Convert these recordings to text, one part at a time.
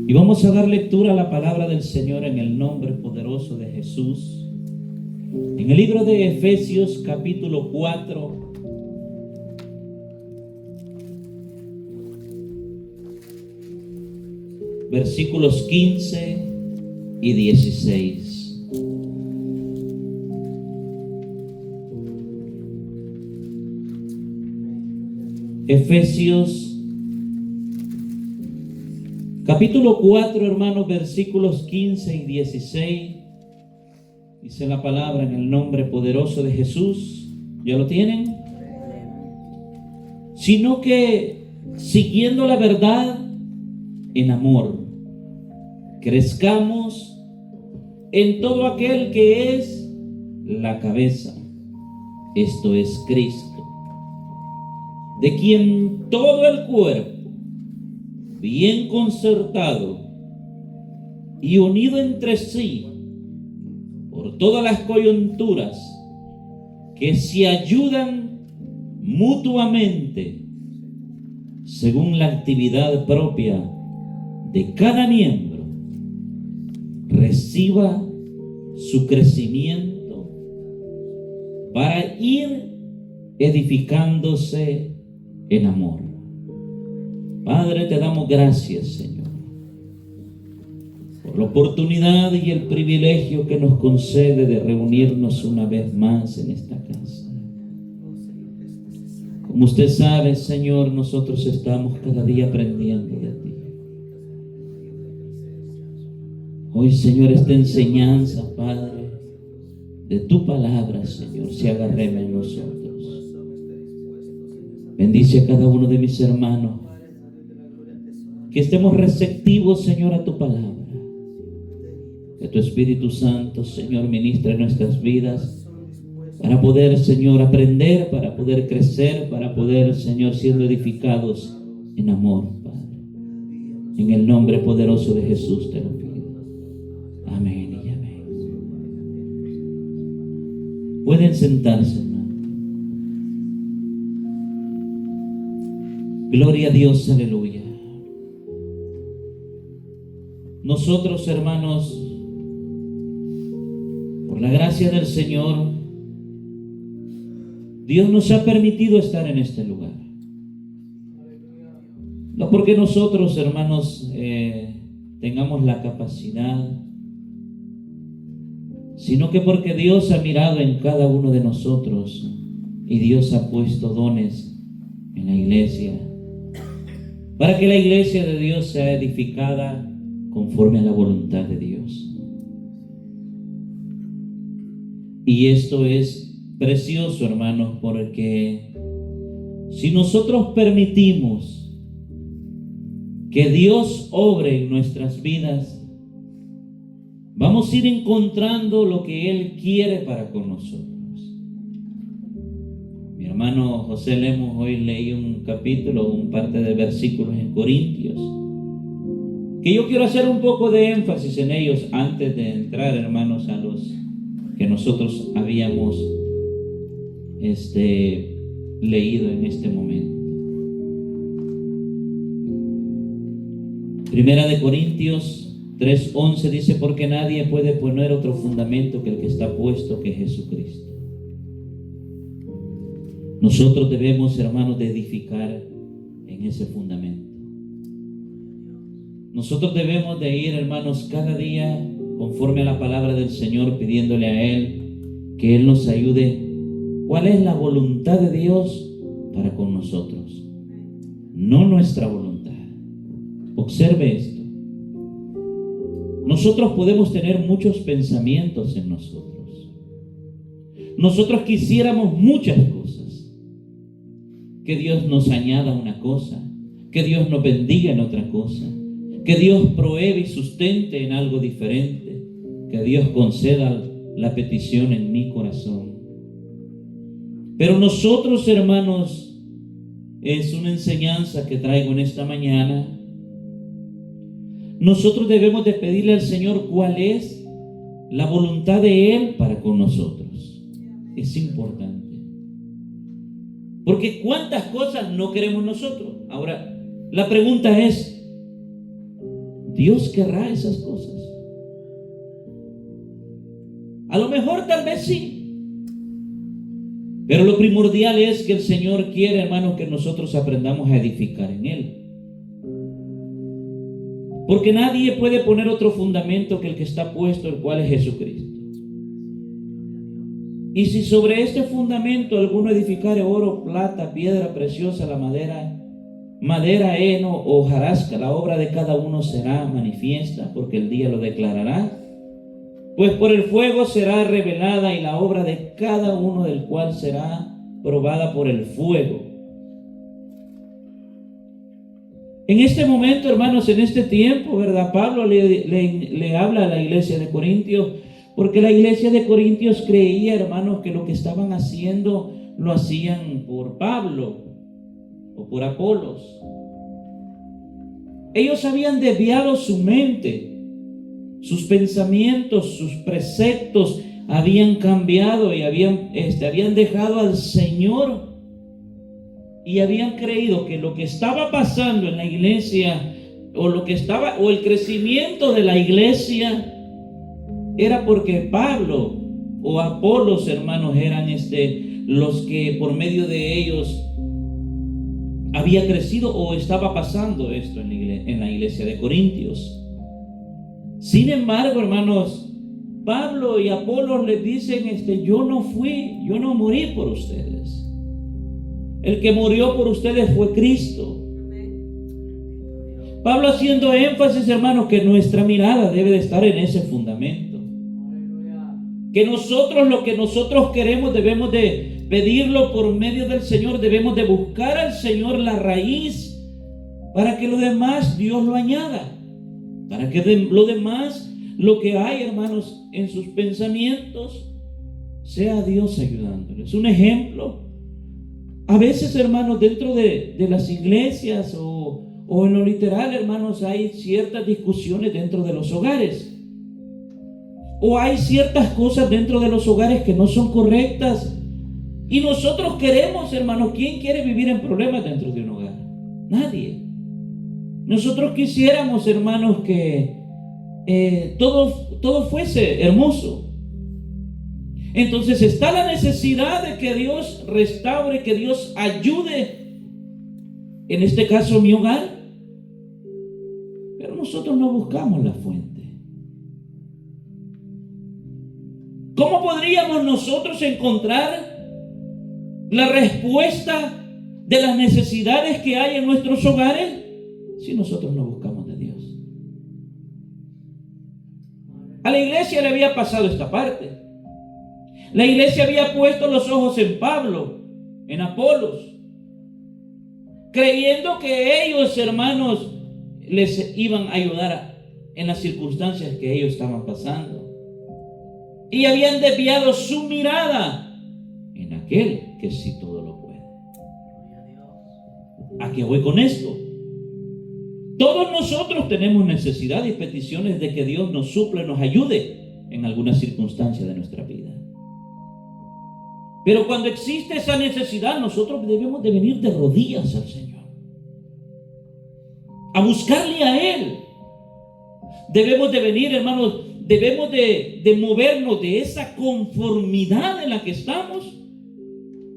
Y vamos a dar lectura a la palabra del Señor en el nombre poderoso de Jesús. En el libro de Efesios capítulo 4, versículos 15 y 16. Efesios capítulo 4, hermanos, versículos 15 y 16. Dice la palabra en el nombre poderoso de Jesús. ¿Ya lo tienen? Sino que siguiendo la verdad en amor, crezcamos en todo aquel que es la cabeza, esto es Cristo, de quien todo el cuerpo, bien concertado y unido entre sí por todas las coyunturas que se ayudan mutuamente según la actividad propia de cada miembro, reciba su crecimiento para ir edificándose en amor. Padre, te damos gracias, Señor, por la oportunidad y el privilegio que nos concede de reunirnos una vez más en esta casa. Como usted sabe, Señor, nosotros estamos cada día aprendiendo de ti. Hoy, Señor, esta enseñanza, Padre, de tu palabra, Señor, se haga rema en nosotros. Bendice a cada uno de mis hermanos. Que estemos receptivos, Señor, a tu palabra. Que tu Espíritu Santo, Señor, ministre en nuestras vidas para poder, Señor, aprender, para poder crecer, para poder, Señor, siendo edificados en amor, Padre. En el nombre poderoso de Jesús te lo pido. Amén y amén. Pueden sentarse, hermano. Gloria a Dios, aleluya. Nosotros, hermanos, por la gracia del Señor, Dios nos ha permitido estar en este lugar. No porque nosotros, hermanos, tengamos la capacidad, sino que porque Dios ha mirado en cada uno de nosotros y Dios ha puesto dones en la iglesia para que la iglesia de Dios sea edificada conforme a la voluntad de Dios. Y esto es precioso, hermanos, porque si nosotros permitimos que Dios obre en nuestras vidas, vamos a ir encontrando lo que Él quiere para con nosotros. Mi hermano José Lemos hoy leí un capítulo, un parte de versículos en Corintios, que yo quiero hacer un poco de énfasis en ellos antes de entrar, hermanos, a los que nosotros habíamos leído en este momento. Primera de Corintios 3:11 dice: porque nadie puede poner otro fundamento que el que está puesto, que es Jesucristo. Nosotros debemos, hermanos, de edificar en ese fundamento. Nosotros debemos de ir, hermanos, cada día conforme a la palabra del Señor, pidiéndole a Él que Él nos ayude. ¿Cuál es la voluntad de Dios para con nosotros? No nuestra voluntad. Observe esto. Nosotros podemos tener muchos pensamientos en nosotros. Nosotros quisiéramos muchas cosas. Que Dios nos añada una cosa, que Dios nos bendiga en otra cosa, que Dios provee y sustente en algo diferente, que Dios conceda la petición en mi corazón. Pero nosotros, hermanos, es una enseñanza que traigo en esta mañana. Nosotros debemos de pedirle al Señor cuál es la voluntad de Él para con nosotros. Es importante. Porque cuántas cosas no queremos nosotros. Ahora, la pregunta es, Dios querrá esas cosas. A lo mejor tal vez sí. Pero lo primordial es que el Señor quiere, hermanos, que nosotros aprendamos a edificar en Él. Porque nadie puede poner otro fundamento que el que está puesto, el cual es Jesucristo. Y si sobre este fundamento alguno edificare oro, plata, piedra preciosa, la madera, heno o hojarasca, la obra de cada uno será manifiesta, porque el día lo declarará. Pues por el fuego será revelada, y la obra de cada uno del cual será probada por el fuego. En este momento, hermanos, en este tiempo, ¿verdad? Pablo le habla a la iglesia de Corintios, porque la iglesia de Corintios creía, hermanos, que lo que estaban haciendo lo hacían por Pablo o por Apolos. Ellos habían desviado su mente. Sus pensamientos, sus preceptos habían cambiado y habían dejado al Señor, y habían creído que lo que estaba pasando en la iglesia o el crecimiento de la iglesia era porque Pablo o Apolos, hermanos, eran los que por medio de ellos había crecido o estaba pasando esto en la iglesia de Corintios. Sin embargo, hermanos, Pablo y Apolos les dicen, yo no morí por ustedes. El que murió por ustedes fue Cristo. Pablo haciendo énfasis, hermanos, que nuestra mirada debe de estar en ese fundamento. Que nosotros, lo que nosotros queremos, debemos de pedirlo por medio del Señor. Debemos de buscar al Señor la raíz, para que lo demás Dios lo añada. Para que lo demás, lo que hay, hermanos, en sus pensamientos, sea Dios ayudándoles. Un ejemplo, a veces, hermanos, dentro de las iglesias o en lo literal, hermanos, hay ciertas discusiones dentro de los hogares. O hay ciertas cosas dentro de los hogares que no son correctas. Y nosotros queremos, hermanos, ¿quién quiere vivir en problemas dentro de un hogar? Nadie. Nosotros quisiéramos, hermanos, que todo fuese hermoso. Entonces está la necesidad de que Dios restaure, que Dios ayude, en este caso mi hogar. Pero nosotros no buscamos la fuente. ¿Cómo podríamos nosotros encontrar la respuesta de las necesidades que hay en nuestros hogares si nosotros no buscamos de Dios? A la iglesia le había pasado esta parte. La iglesia había puesto los ojos en Pablo, en Apolos, creyendo que ellos, hermanos, les iban a ayudar en las circunstancias que ellos estaban pasando. Y habían desviado su mirada en aquel que sí todo lo puede. ¿A qué voy con esto? Todos nosotros tenemos necesidad y peticiones de que Dios nos suple, nos ayude en alguna circunstancia de nuestra vida. Pero cuando existe esa necesidad, nosotros debemos de venir de rodillas al Señor, a buscarle a Él. Debemos de venir, hermanos, debemos de movernos de esa conformidad en la que estamos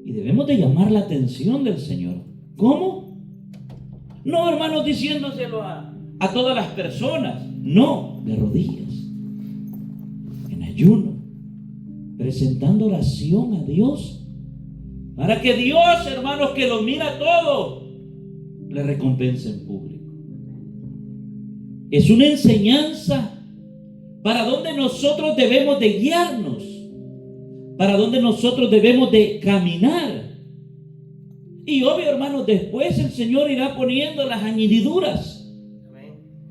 y debemos de llamar la atención del Señor. ¿Cómo? No, hermanos, diciéndoselo a todas las personas. No, de rodillas, en ayuno, presentando oración a Dios, para que Dios, hermanos, que lo mira todo, le recompense en público. Es una enseñanza para donde nosotros debemos de guiarnos, para donde nosotros debemos de caminar. Y obvio, hermanos, después el Señor irá poniendo las añadiduras.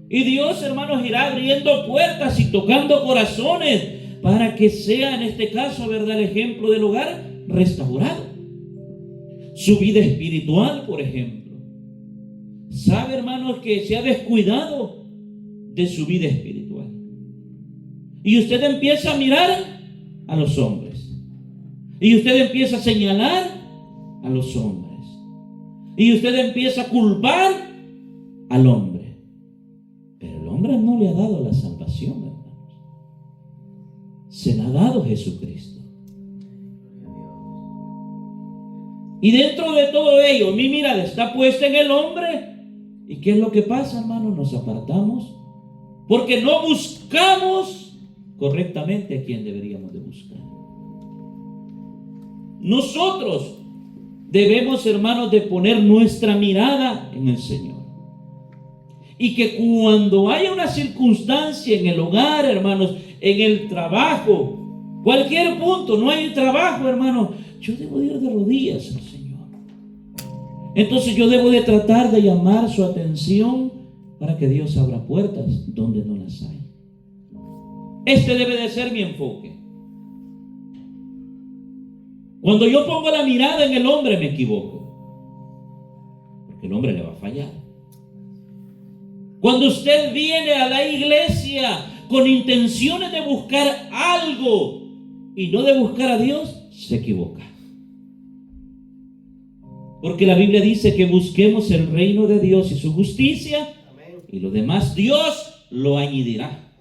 Y Dios, hermanos, irá abriendo puertas y tocando corazones para que sea, en este caso, ¿verdad?, el ejemplo del hogar restaurado. Su vida espiritual, por ejemplo. Sabe, hermanos, que se ha descuidado de su vida espiritual. Y usted empieza a mirar a los hombres. Y usted empieza a señalar a los hombres. Y usted empieza a culpar al hombre. Pero el hombre no le ha dado la salvación, hermanos. Se la ha dado Jesucristo. Y dentro de todo ello, mi mirada está puesta en el hombre. ¿Y qué es lo que pasa, hermanos? Nos apartamos porque no buscamos correctamente a quien deberíamos de buscar. Nosotros debemos, hermanos, de poner nuestra mirada en el Señor. Y que cuando haya una circunstancia en el hogar, hermanos, en el trabajo, cualquier punto, no hay trabajo, hermanos, yo debo ir de rodillas al Señor. Entonces yo debo de tratar de llamar su atención para que Dios abra puertas donde no las hay. Este debe de ser mi enfoque. Cuando yo pongo la mirada en el hombre me equivoco, porque el hombre le va a fallar. Cuando usted viene a la iglesia con intenciones de buscar algo y no de buscar a Dios, se equivoca. Porque la Biblia dice que busquemos el reino de Dios y su justicia, y lo demás Dios lo añadirá.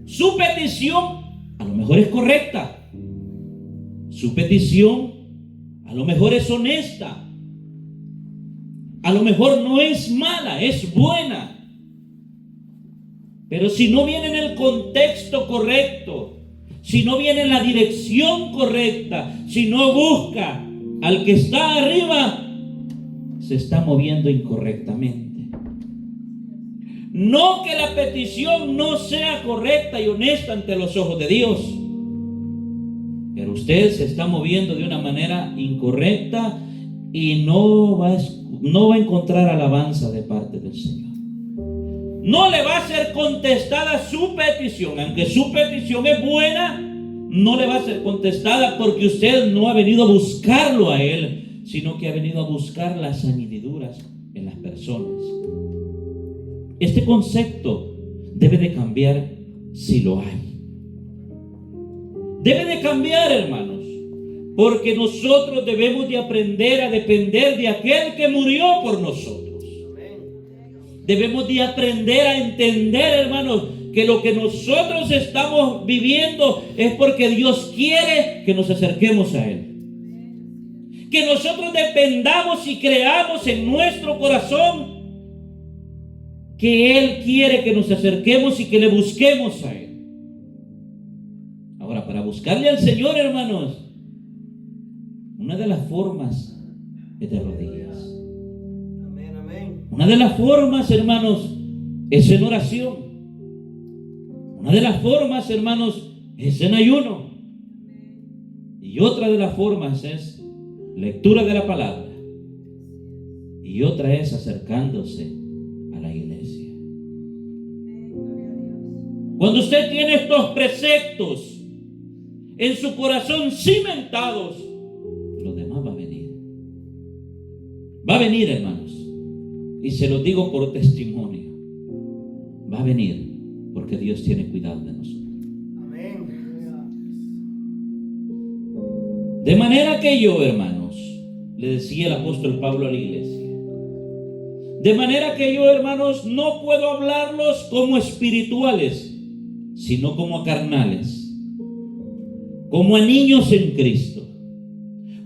Su petición a lo mejor es correcta. Su petición a lo mejor es honesta. A lo mejor no es mala, es buena. Pero si no viene en el contexto correcto, si no viene en la dirección correcta, si no busca al que está arriba, se está moviendo incorrectamente. No que la petición no sea correcta y honesta ante los ojos de Dios, pero usted se está moviendo de una manera incorrecta y no va a encontrar alabanza de parte del Señor. No le va a ser contestada su petición, aunque su petición es buena, no le va a ser contestada porque usted no ha venido a buscarlo a Él, sino que ha venido a buscar las añadiduras en las personas. Este concepto debe de cambiar si lo hay. Debe de cambiar, hermanos, porque nosotros debemos de aprender a depender de aquel que murió por nosotros. Debemos de aprender a entender, hermanos, que lo que nosotros estamos viviendo es porque Dios quiere que nos acerquemos a Él. Que nosotros dependamos y creamos en nuestro corazón que Él quiere que nos acerquemos y que le busquemos a Él. Ahora, para buscarle al Señor, hermanos, una de las formas es de rodillas. Amén, amén. Una de las formas, hermanos, es en oración. Una de las formas, hermanos, es en ayuno. Y otra de las formas es lectura de la palabra. Y otra es acercándose a la iglesia. Cuando usted tiene estos preceptos en su corazón cimentados, lo demás va a venir. Va a venir, hermanos. Y se lo digo por testimonio. Va a venir porque Dios tiene cuidado de nosotros. Amén. De manera que yo, hermanos, le decía el apóstol Pablo a la iglesia, de manera que yo, hermanos, no puedo hablarlos como espirituales, sino como a carnales, como a niños en Cristo.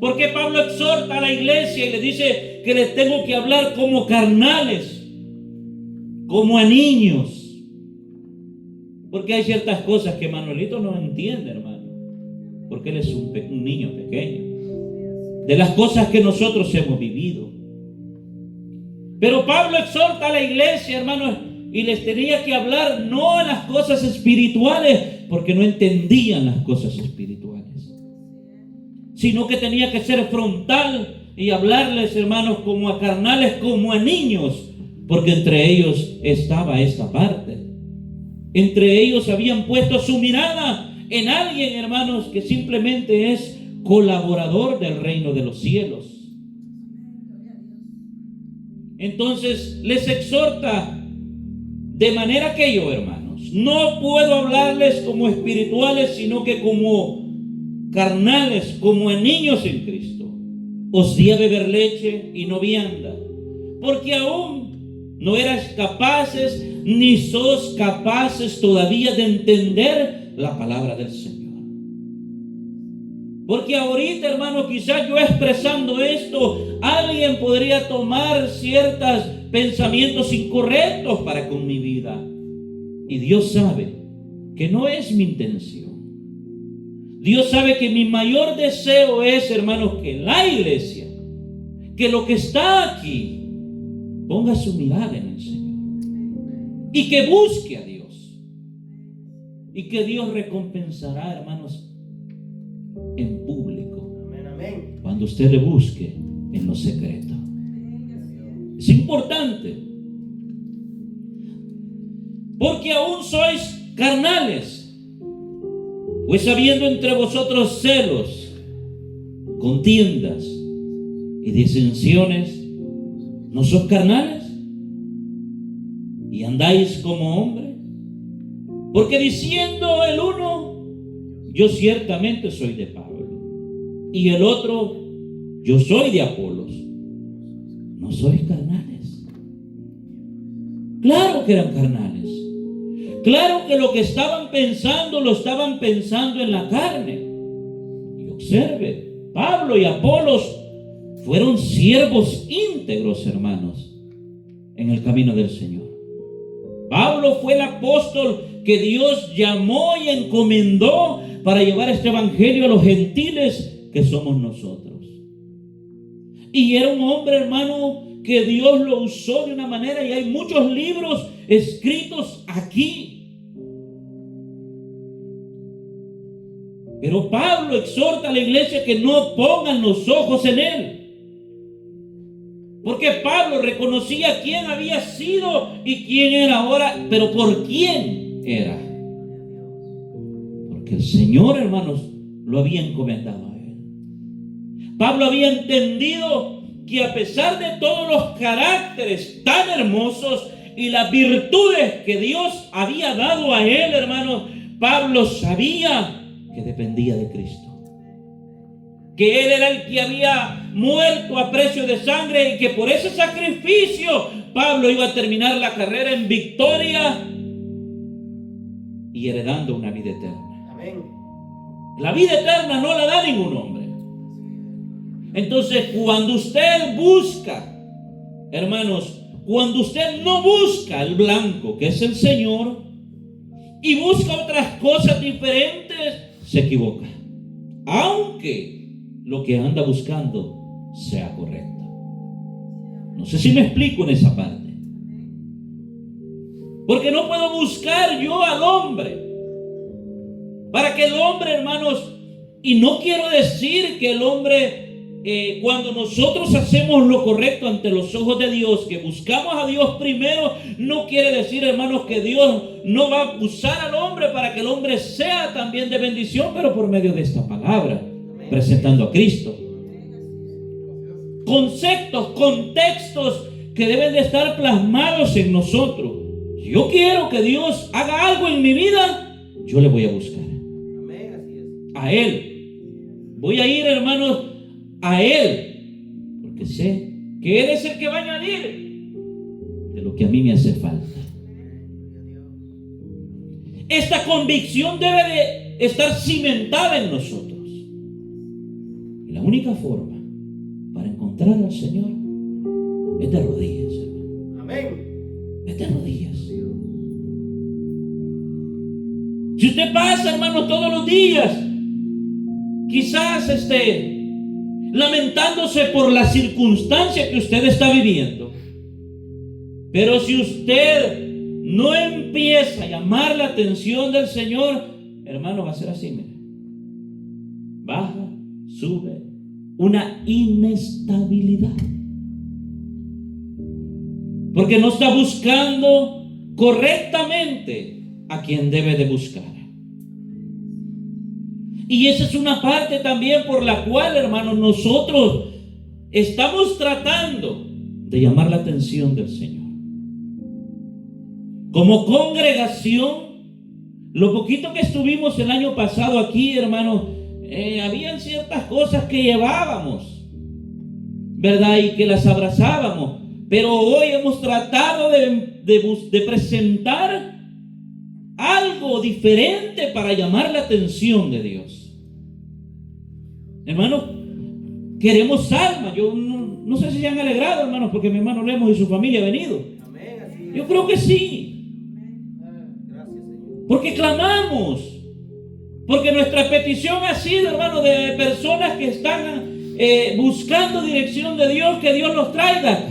Porque Pablo exhorta a la iglesia y le dice que les tengo que hablar como carnales, como a niños. Porque hay ciertas cosas que Manuelito no entiende, hermano, porque él es un niño pequeño, de las cosas que nosotros hemos vivido. Pero Pablo exhorta a la iglesia, hermanos, y les tenía que hablar no a las cosas espirituales, porque no entendían las cosas espirituales, sino que tenía que ser frontal y hablarles, hermanos, como a carnales, como a niños, porque entre ellos estaba esta parte. Entre ellos habían puesto su mirada en alguien, hermanos, que simplemente es colaborador del reino de los cielos. Entonces les exhorta de manera que yo, hermanos, no puedo hablarles como espirituales, sino que como carnales, como a niños en Cristo. Os di a beber leche y no vianda, porque aún no erais capaces ni sos capaces todavía de entender la palabra del Señor. Porque ahorita, hermano, quizás yo expresando esto, alguien podría tomar ciertos pensamientos incorrectos para con mi vida. Y Dios sabe que no es mi intención. Dios sabe que mi mayor deseo es, hermanos, que la iglesia, que lo que está aquí, ponga su mirada en el Señor. Y que busque a Dios. Y que Dios recompensará, hermanos, en público. Amén, amén. Cuando usted le busque en lo secreto. Es importante. Porque aún sois carnales. Pues habiendo entre vosotros celos, contiendas y disensiones, ¿no sos carnales? ¿Y andáis como hombres? Porque diciendo el uno, yo ciertamente soy de Pablo, y el otro, yo soy de Apolos. ¿No sois carnales? Claro que eran carnales. Claro que lo que estaban pensando, lo estaban pensando en la carne. Y observe, Pablo y Apolos fueron siervos íntegros, hermanos, en el camino del Señor. Pablo fue el apóstol que Dios llamó y encomendó para llevar este evangelio a los gentiles que somos nosotros. Y era un hombre, hermano, que Dios lo usó de una manera, y hay muchos libros escritos aquí. Pero Pablo exhorta a la iglesia que no pongan los ojos en él. Porque Pablo reconocía quién había sido y quién era ahora, pero por quién era. Porque el Señor, hermanos, lo había encomendado a él. Pablo había entendido que a pesar de todos los caracteres tan hermosos y las virtudes que Dios había dado a él, hermanos, Pablo sabía que dependía de Cristo. Que Él era el que había muerto a precio de sangre y que por ese sacrificio Pablo iba a terminar la carrera en victoria y heredando una vida eterna. Amén. La vida eterna no la da ningún hombre. Entonces, cuando usted busca, hermanos, cuando usted no busca el blanco, que es el Señor, y busca otras cosas diferentes, se equivoca. Aunque lo que anda buscando sea correcto. No sé si me explico en esa parte. Porque no puedo buscar yo al hombre. Para que el hombre, hermanos, y no quiero decir que el hombre, cuando nosotros hacemos lo correcto ante los ojos de Dios, que buscamos a Dios primero, no quiere decir, hermanos, que Dios no va a usar al hombre para que el hombre sea también de bendición, pero por medio de esta palabra, presentando a Cristo. Conceptos, contextos que deben de estar plasmados en nosotros. Si yo quiero que Dios haga algo en mi vida, yo le voy a buscar. Amén, así es. A Él. Voy a ir, hermanos, a Él, porque sé que Él es el que va a añadir de lo que a mí me hace falta. Esta convicción debe de estar cimentada en nosotros. Y la única forma para encontrar al Señor es de rodillas, hermano. Amén. Es de rodillas. Si usted pasa, hermano, todos los días, quizás lamentándose por la circunstancia que usted está viviendo, pero si usted no empieza a llamar la atención del Señor, hermano, va a ser así, mire. Baja, sube, una inestabilidad. Porque no está buscando correctamente a quien debe de buscar. Y esa es una parte también por la cual, hermanos, nosotros estamos tratando de llamar la atención del Señor. Como congregación, lo poquito que estuvimos el año pasado aquí, hermanos, habían ciertas cosas que llevábamos, ¿verdad? Y que las abrazábamos. Pero hoy hemos tratado de presentar algo diferente para llamar la atención de Dios. Hermanos, queremos almas. Yo no sé si se han alegrado, hermanos, porque mi hermano Lemos y su familia han venido. Amén, así es. Yo creo que sí. Gracias, Señor. Porque clamamos. Porque nuestra petición ha sido, hermano, de personas que están buscando dirección de Dios, que Dios los traiga acá.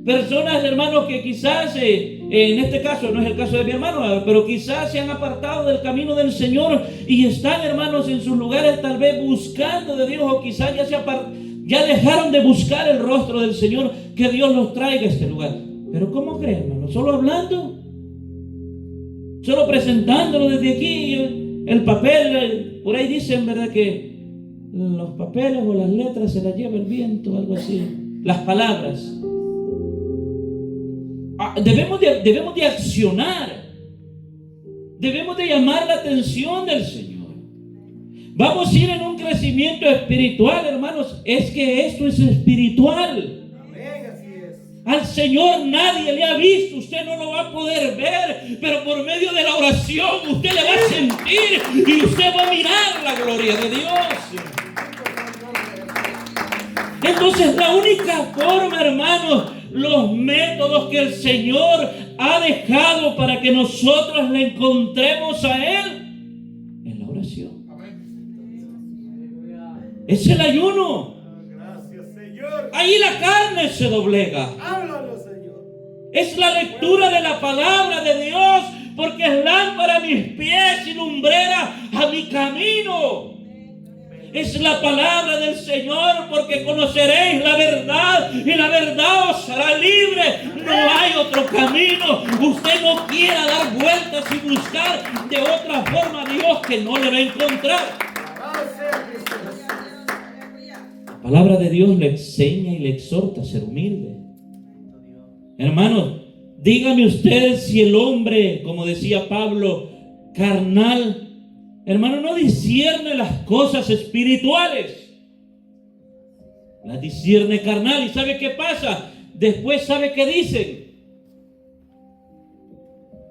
Personas, hermanos, que quizás, en este caso, no es el caso de mi hermano, pero quizás se han apartado del camino del Señor y están, hermanos, en sus lugares tal vez buscando de Dios, o quizás ya dejaron de buscar el rostro del Señor, que Dios los traiga a este lugar. Pero ¿cómo creen, hermano? ¿Solo hablando? ¿Solo presentándolo desde aquí? El papel, por ahí dicen, ¿verdad?, que los papeles o las letras se las lleva el viento, algo así. Las palabras. Debemos de accionar. Debemos de llamar la atención del Señor. Vamos a ir en un crecimiento espiritual, hermanos. Es que esto es espiritual. Amén, así es. Al Señor nadie le ha visto, usted no lo va a poder ver, pero por medio de la oración usted le va a sentir y usted va a mirar la gloria de Dios. Entonces la única forma, hermanos, los métodos que el Señor ha dejado para que nosotros le encontremos a Él es la oración. Es el ayuno. Gracias, Señor. Ahí la carne se doblega. Háblanos, Señor. Es la lectura de la palabra de Dios, porque es lámpara a mis pies y lumbrera a mi camino. Es la palabra del Señor, porque conoceréis la verdad y la verdad os hará libre. No hay otro camino. Usted no quiera dar vueltas y buscar de otra forma a Dios, que no le va a encontrar. Alabado sea Cristo. La palabra de Dios le enseña y le exhorta a ser humilde. Hermanos, dígame ustedes si el hombre, como decía Pablo, carnal, hermano, no discierne las cosas espirituales. Las discierne carnal. ¿Y sabe qué pasa? Después, ¿sabe qué dicen?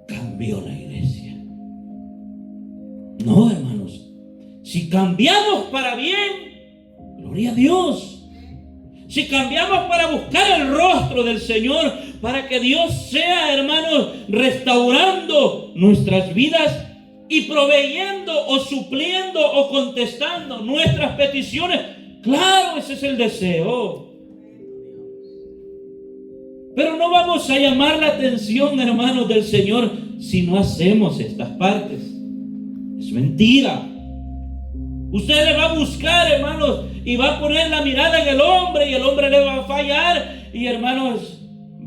Cambió la iglesia. No, hermanos. Si cambiamos para bien, gloria a Dios. Si cambiamos para buscar el rostro del Señor, para que Dios sea, hermanos, restaurando nuestras vidas y proveyendo o supliendo o contestando nuestras peticiones. Claro, ese es el deseo. Pero no vamos a llamar la atención, hermanos, del Señor si no hacemos estas partes. Es mentira. Usted le va a buscar, hermanos, y va a poner la mirada en el hombre, y el hombre le va a fallar, y hermanos,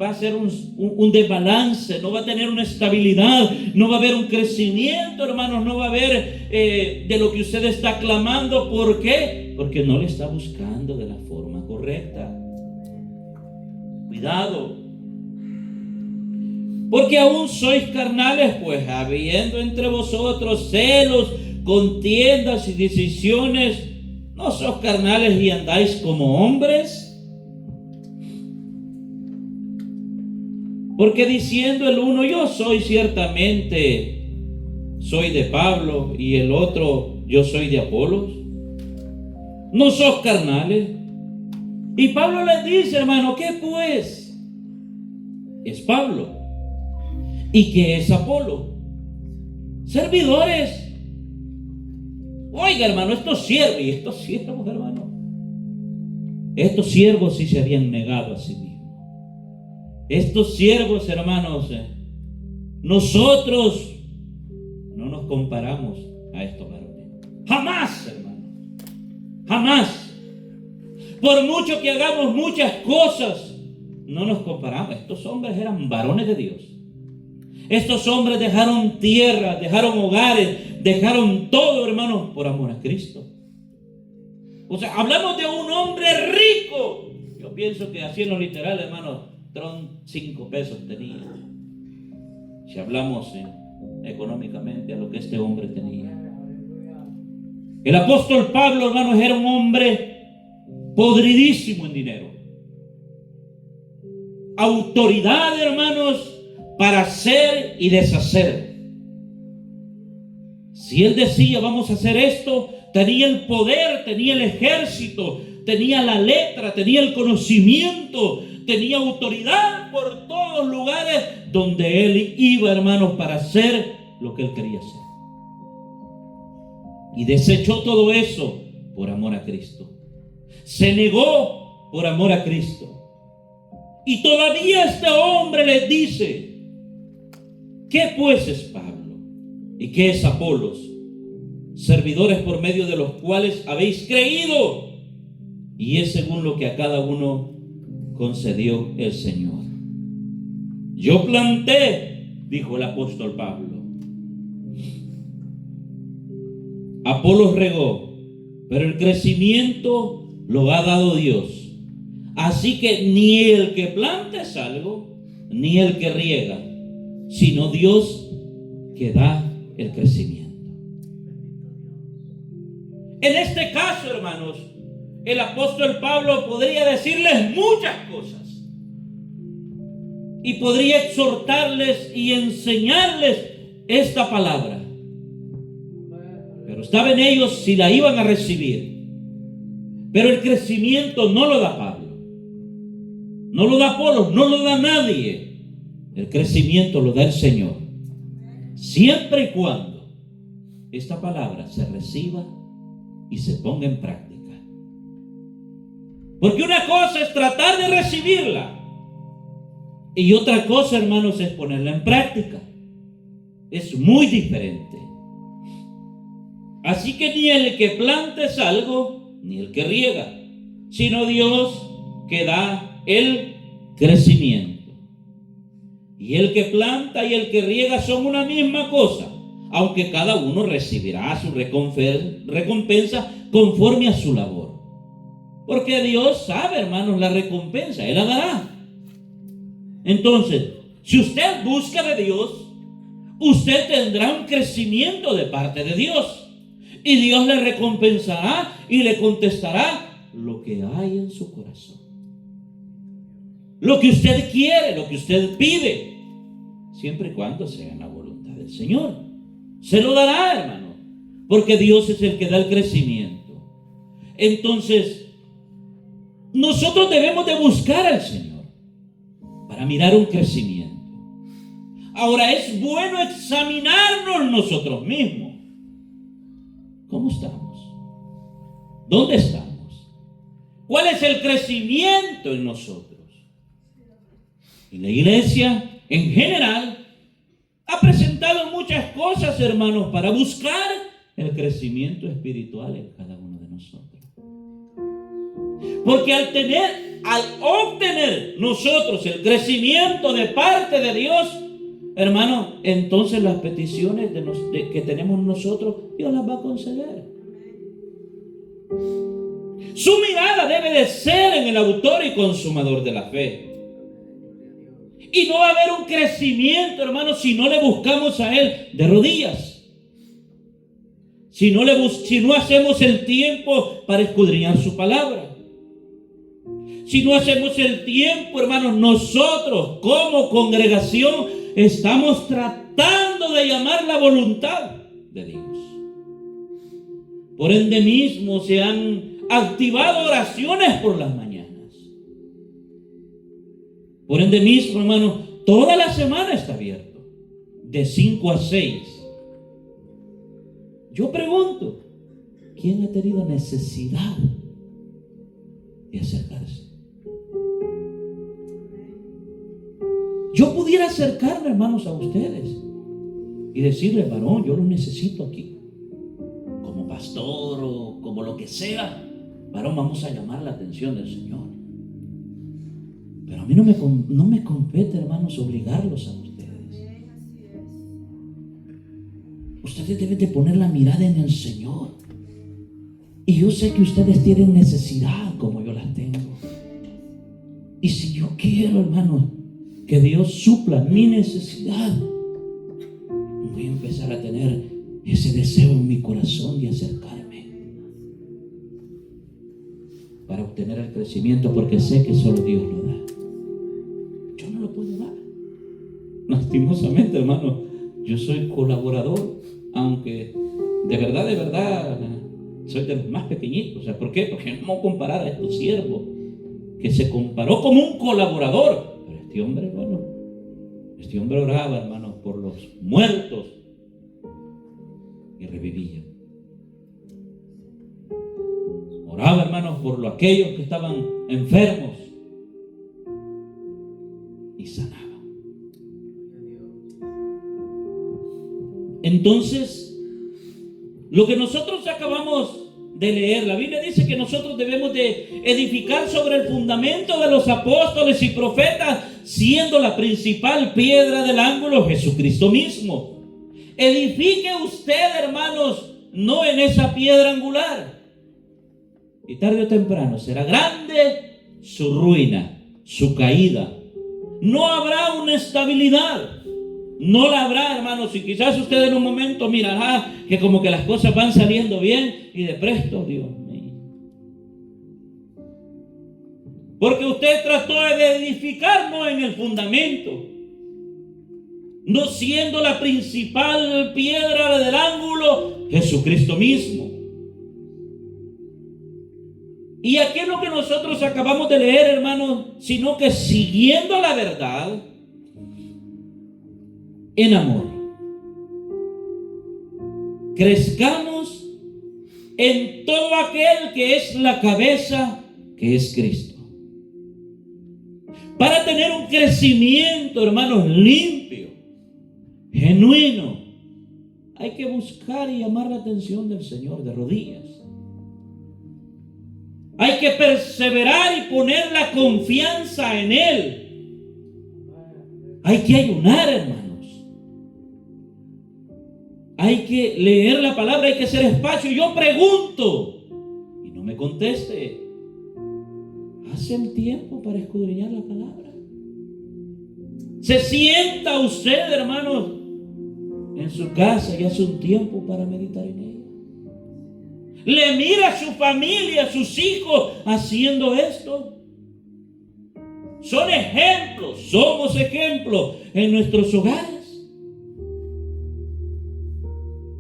va a ser un desbalance, no va a tener una estabilidad, no va a haber un crecimiento, hermanos, no va a haber de lo que usted está clamando. ¿Por qué? Porque no le está buscando de la forma correcta. Cuidado. Porque aún sois carnales, pues habiendo entre vosotros celos, contiendas y decisiones, ¿no sos carnales y andáis como hombres? Porque diciendo el uno, yo soy ciertamente, soy de Pablo, y el otro, yo soy de Apolos. ¿No sos carnales? Y Pablo les dice, hermano, ¿qué pues? Es Pablo. ¿Y qué es Apolo? Servidores. Oiga, hermano, estos siervos, hermano, estos siervos sí se habían negado a sí mismos. Estos siervos, hermanos, nosotros no nos comparamos a estos varones. Jamás, hermano. Jamás. Por mucho que hagamos muchas cosas, no nos comparamos. Estos hombres eran varones de Dios. Estos hombres dejaron tierra, dejaron hogares, dejaron todo, hermano, por amor a Cristo. O sea, hablamos de un hombre rico. Yo pienso que así en lo literal, hermano, 5 pesos tenía. Si hablamos económicamente a lo que este hombre tenía. El apóstol Pablo, hermanos, era un hombre podridísimo en dinero. autoridad, hermanos, para hacer y deshacer. Si él decía, vamos a hacer esto, tenía el poder, tenía el ejército, tenía la letra, tenía el conocimiento, tenía autoridad por todos lugares donde él iba, hermanos, para hacer lo que él quería hacer. Y desechó todo eso por amor a Cristo. Se negó por amor a Cristo. Y todavía este hombre les dice, ¿qué pues es Pablo? ¿Y qué es Apolos? Servidores por medio de los cuales habéis creído. Y es según lo que a cada uno concedió el Señor. Yo planté, dijo el apóstol Pablo. Apolos regó, pero el crecimiento lo ha dado Dios. Así que ni el que planta es algo, ni el que riega, sino Dios que da el crecimiento. En este caso, hermanos, el apóstol Pablo podría decirles muchas cosas y podría exhortarles y enseñarles esta palabra. Pero estaba en ellos si la iban a recibir. Pero el crecimiento no lo da Pablo, no lo da Apolos, no lo da nadie. El crecimiento lo da el Señor, siempre y cuando esta palabra se reciba y se ponga en práctica. Porque una cosa es tratar de recibirla y otra cosa, hermanos, es ponerla en práctica. Es muy diferente. Así que ni el que planta es algo, ni el que riega, sino Dios que da el crecimiento. Y el que planta y el que riega son una misma cosa, aunque cada uno recibirá su recompensa conforme a su labor. Porque Dios sabe, hermanos, la recompensa, Él la dará. Entonces, si usted busca de Dios, usted tendrá un crecimiento de parte de Dios. Y Dios le recompensará y le contestará lo que hay en su corazón. Lo que usted quiere, lo que usted pide, siempre y cuando sea en la voluntad del Señor. Se lo dará, hermano, porque Dios es el que da el crecimiento. Entonces, nosotros debemos de buscar al Señor para mirar un crecimiento. Ahora, es bueno examinarnos nosotros mismos. ¿Cómo estamos? ¿Dónde estamos? ¿Cuál es el crecimiento en nosotros? Y la iglesia en general ha presentado muchas cosas, hermanos, para buscar el crecimiento espiritual en cada uno de nosotros. Porque al obtener nosotros el crecimiento de parte de Dios, hermano, entonces las peticiones que tenemos nosotros, Dios las va a conceder. Su mirada debe de ser en el autor y consumador de la fe. Y no va a haber un crecimiento, hermano, si no le buscamos a Él de rodillas. Si no hacemos el tiempo para escudriñar su palabra. Si no hacemos el tiempo, hermanos, nosotros como congregación estamos tratando de llamar la voluntad de Dios. Por ende mismo se han activado oraciones por las mañanas. Por ende mismo, hermano, toda la semana está abierto, de 5 a 6. Yo pregunto, ¿quién ha tenido necesidad de acercarse? Yo pudiera acercarme, hermanos, a ustedes y decirles, varón, yo los necesito aquí. Como pastor o como lo que sea, varón, vamos a llamar la atención del Señor. Pero a mí no me compete, hermanos, obligarlos a ustedes. Ustedes deben de poner la mirada en el Señor. Y yo sé que ustedes tienen necesidad como yo las tengo. Y si yo quiero, hermanos, que Dios supla mi necesidad, voy a empezar a tener ese deseo en mi corazón de acercarme para obtener el crecimiento, porque sé que solo Dios lo da. lastimosamente, hermano, yo soy colaborador, aunque de verdad, soy de los más pequeñitos. O sea, ¿por qué? Porque no vamos a comparar a estos siervos, que se comparó como un colaborador. Pero este hombre, hermano, este hombre oraba, hermano, por los muertos y revivía. Oraba, hermanos, por aquellos que estaban enfermos y sanaba. Entonces, lo que nosotros acabamos de leer, la Biblia dice que nosotros debemos de edificar sobre el fundamento de los apóstoles y profetas, siendo la principal piedra del ángulo Jesucristo mismo. Edifique usted, hermanos, no en esa piedra angular, y tarde o temprano será grande su ruina, su caída. No habrá una estabilidad. No la habrá, hermanos. Y quizás usted en un momento mirará que como que las cosas van saliendo bien y de presto, Dios mío. Porque usted trató de edificarnos en el fundamento, no siendo la principal piedra del ángulo Jesucristo mismo. Y aquí es lo que nosotros acabamos de leer, hermanos, sino que siguiendo la verdad en amor, crezcamos en todo aquel que es la cabeza, que es Cristo. Para tener un crecimiento, hermanos, limpio, genuino, hay que buscar y llamar la atención del Señor de rodillas. Hay que perseverar y poner la confianza en Él. Hay que ayunar, hermanos. Hay que leer la palabra, hay que hacer espacio. Yo pregunto y no me conteste. ¿Hace el tiempo para escudriñar la palabra? ¿Se sienta usted, hermanos, en su casa y hace un tiempo para meditar en ella? ¿Le mira a su familia, a sus hijos haciendo esto? Son ejemplos, somos ejemplos en nuestros hogares.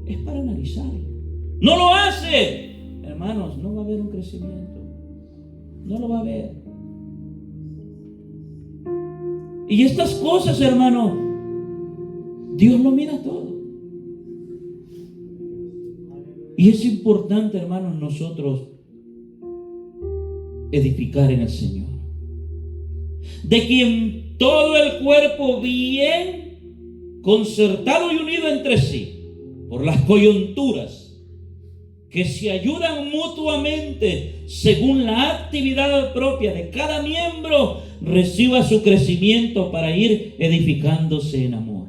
Es para analizarlo. No lo hace, hermanos, no va a haber un crecimiento. No lo va a haber. Y estas cosas, hermanos, Dios lo mira todo. Y es importante, hermanos, nosotros edificar en el Señor, de quien todo el cuerpo bien concertado y unido entre sí por las coyunturas que se ayudan mutuamente según la actividad propia de cada miembro, reciba su crecimiento para ir edificándose en amor.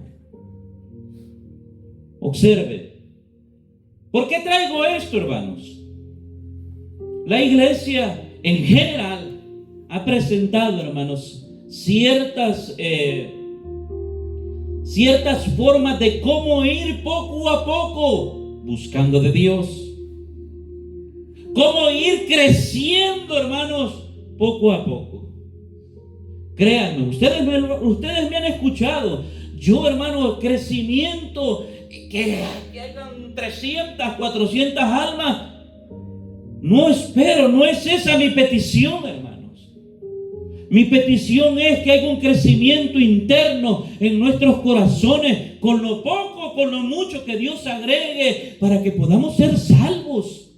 Observe. ¿Por qué traigo esto, hermanos? La iglesia en general ha presentado, hermanos, ciertas formas de cómo ir poco a poco buscando de Dios. Cómo ir creciendo, hermanos, poco a poco. Créanme, ustedes me han escuchado. Yo, hermano, crecimiento, que hayan 300, 400 almas, no espero, no es esa mi petición, hermanos. Mi petición es que haya un crecimiento interno en nuestros corazones, con lo poco, con lo mucho que Dios agregue, para que podamos ser salvos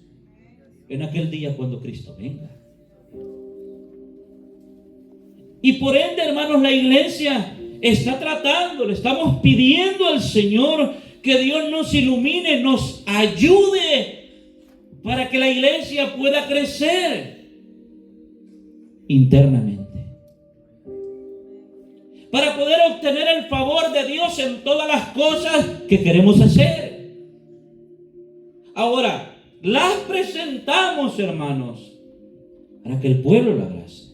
en aquel día cuando Cristo venga. Y por ende, hermanos, la iglesia está tratando, le estamos pidiendo al Señor que Dios nos ilumine, nos ayude para que la iglesia pueda crecer internamente, para poder obtener el favor de Dios en todas las cosas que queremos hacer. Ahora, las presentamos, hermanos, para que el pueblo la abrace.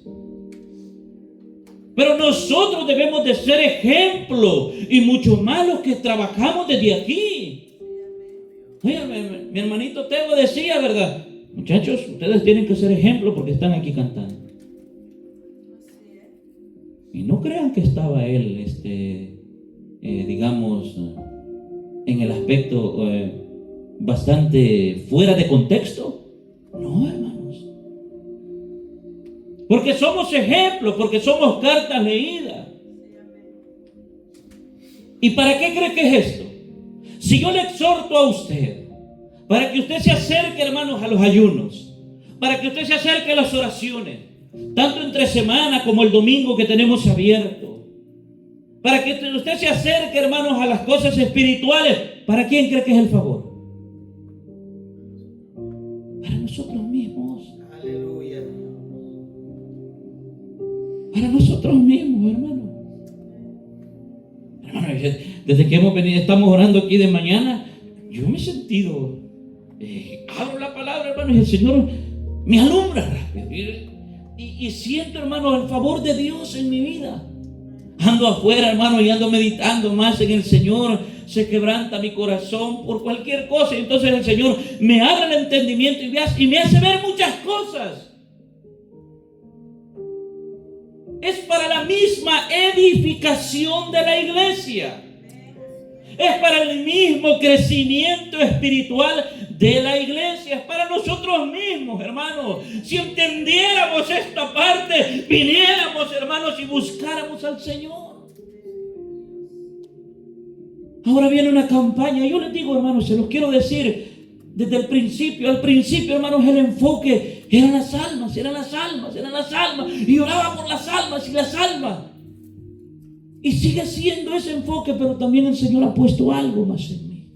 Pero nosotros debemos de ser ejemplo, y mucho más los que trabajamos desde aquí. Oye, mi hermanito Teo decía, ¿verdad? Muchachos, ustedes tienen que ser ejemplo porque están aquí cantando. Y no crean que estaba él digamos, en el aspecto bastante fuera de contexto. No, hermanos. Porque somos ejemplos, porque somos cartas leídas. ¿Y para qué cree que es esto? Si yo le exhorto a usted, para que usted se acerque, hermanos, a los ayunos, para que usted se acerque a las oraciones, tanto entre semana como el domingo que tenemos abierto, para que usted se acerque, hermanos, a las cosas espirituales, ¿para quién cree que es el favor? Para nosotros mismos. Aleluya. Para nosotros mismos, hermano. Hermano, desde que hemos venido, estamos orando aquí de mañana, yo me he sentido, abro la palabra, hermano, y el Señor me alumbra rápido. Y siento, hermano, el favor de Dios en mi vida. Ando afuera, hermano, y ando meditando más en el Señor. Se quebranta mi corazón por cualquier cosa. Y entonces el Señor me abre el entendimiento y me hace ver muchas cosas. Es para la misma edificación de la iglesia. Es para el mismo crecimiento espiritual de la iglesia. Es para nosotros mismos, hermanos. Si entendiéramos esta parte, viniéramos, hermanos, y buscáramos al Señor. Ahora viene una campaña. Yo les digo, hermanos, se los quiero decir desde el principio. Al principio, hermanos, el enfoque eran las almas, eran las almas, eran las almas. Y oraba por las almas y las almas. Y sigue siendo ese enfoque, pero también el Señor ha puesto algo más en mí.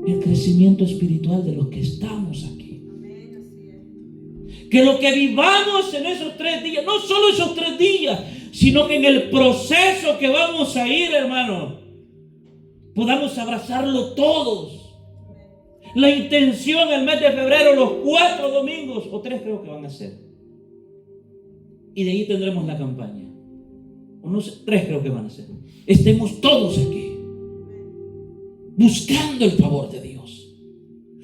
El crecimiento espiritual de los que estamos aquí. Que lo que vivamos en esos 3 días, no solo esos 3 días, sino que en el proceso que vamos a ir, hermano, podamos abrazarlo todos. La intención el mes de febrero, los 4 domingos, o 3 creo que van a ser. Y de ahí tendremos la campaña. Unos 3 creo que van a ser. Estemos todos aquí, buscando el favor de Dios,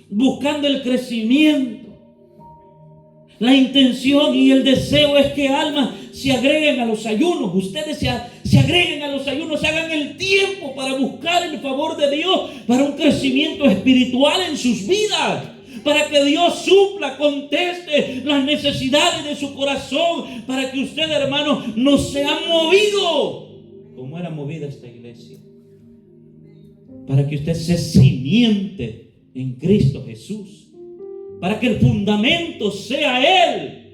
buscando el crecimiento. La intención y el deseo es que almas se agreguen a los ayunos. Ustedes se agreguen a los ayunos, hagan el tiempo para buscar el favor de Dios, para un crecimiento espiritual en sus vidas, para que Dios supla, conteste las necesidades de su corazón, para que usted, hermano, no sea movido como era movida esta iglesia, para que usted se cimiente en Cristo Jesús, para que el fundamento sea Él,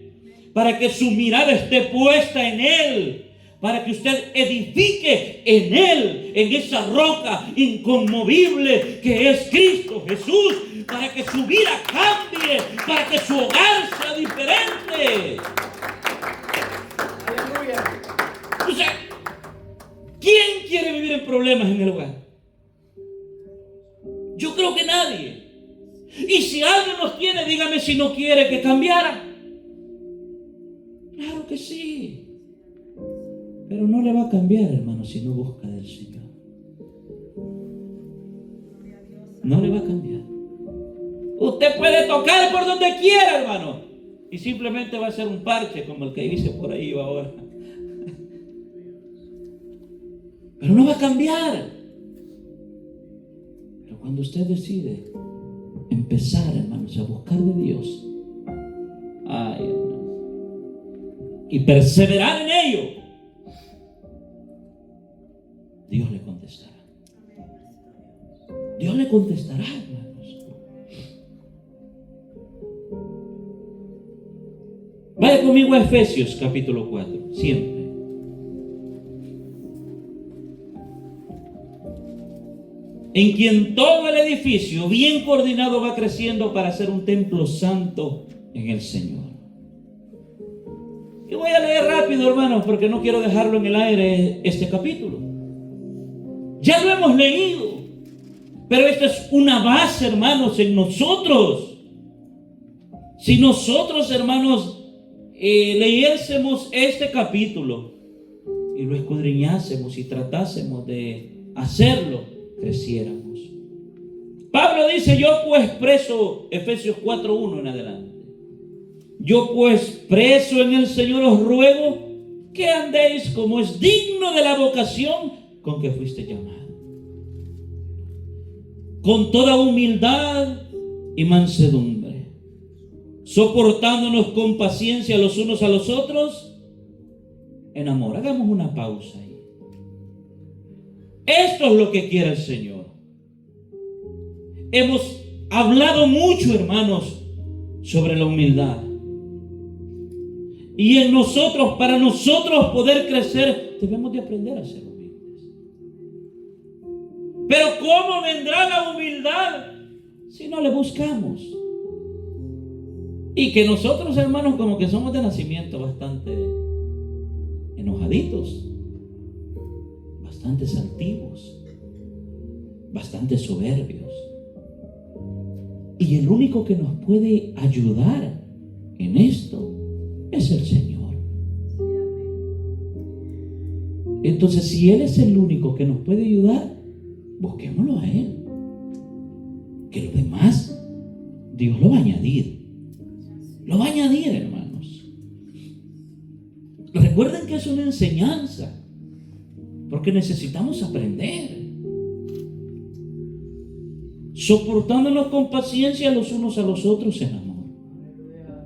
para que su mirada esté puesta en Él, para que usted edifique en Él, en esa roca inconmovible que es Cristo Jesús, para que su vida cambie, para que su hogar sea diferente. Aleluya. O sea, ¿quién quiere vivir en problemas en el hogar? Yo creo que nadie. Y si alguien los tiene, dígame si no quiere que cambiara. Claro que sí. Pero no le va a cambiar, hermano, si no busca del Señor. No le va a cambiar. Usted puede tocar por donde quiera, hermano, y simplemente va a ser un parche como el que hice por ahí ahora. Pero no va a cambiar. Pero cuando usted decide empezar, hermanos, a buscar de Dios, ay, hermano, y perseverar en ello, Dios le contestará. Dios le contestará, hermanos. Vaya conmigo a Efesios capítulo 4, siempre. En quien todo el edificio bien coordinado va creciendo para ser un templo santo en el Señor. Y voy a leer rápido, hermanos, porque no quiero dejarlo en el aire este capítulo. Ya lo hemos leído, pero esta es una base, hermanos, en nosotros. Si nosotros, hermanos, leyésemos este capítulo y lo escudriñásemos y tratásemos de hacerlo, creciéramos. Pablo dice: yo pues preso, Efesios 4:1 en adelante, yo pues preso en el Señor os ruego que andéis como es digno de la vocación con que fuiste llamado. Con toda humildad y mansedumbre, soportándonos con paciencia los unos a los otros en amor. Hagamos una pausa ahí. Esto es lo que quiere el Señor. Hemos hablado mucho, hermanos, sobre la humildad. Y en nosotros, para nosotros poder crecer, debemos de aprender a ser humildes. Pero ¿cómo vendrá la humildad si no le buscamos? Y que nosotros, hermanos, como que somos de nacimiento bastante enojaditos, bastante altivos, bastante soberbios. Y el único que nos puede ayudar en esto es el Señor. Entonces, si Él es el único que nos puede ayudar, busquémoslo a Él. Que lo demás, Dios lo va a añadir. Lo va a añadir, hermanos. Recuerden que es una enseñanza, porque necesitamos aprender. Soportándonos con paciencia los unos a los otros en amor.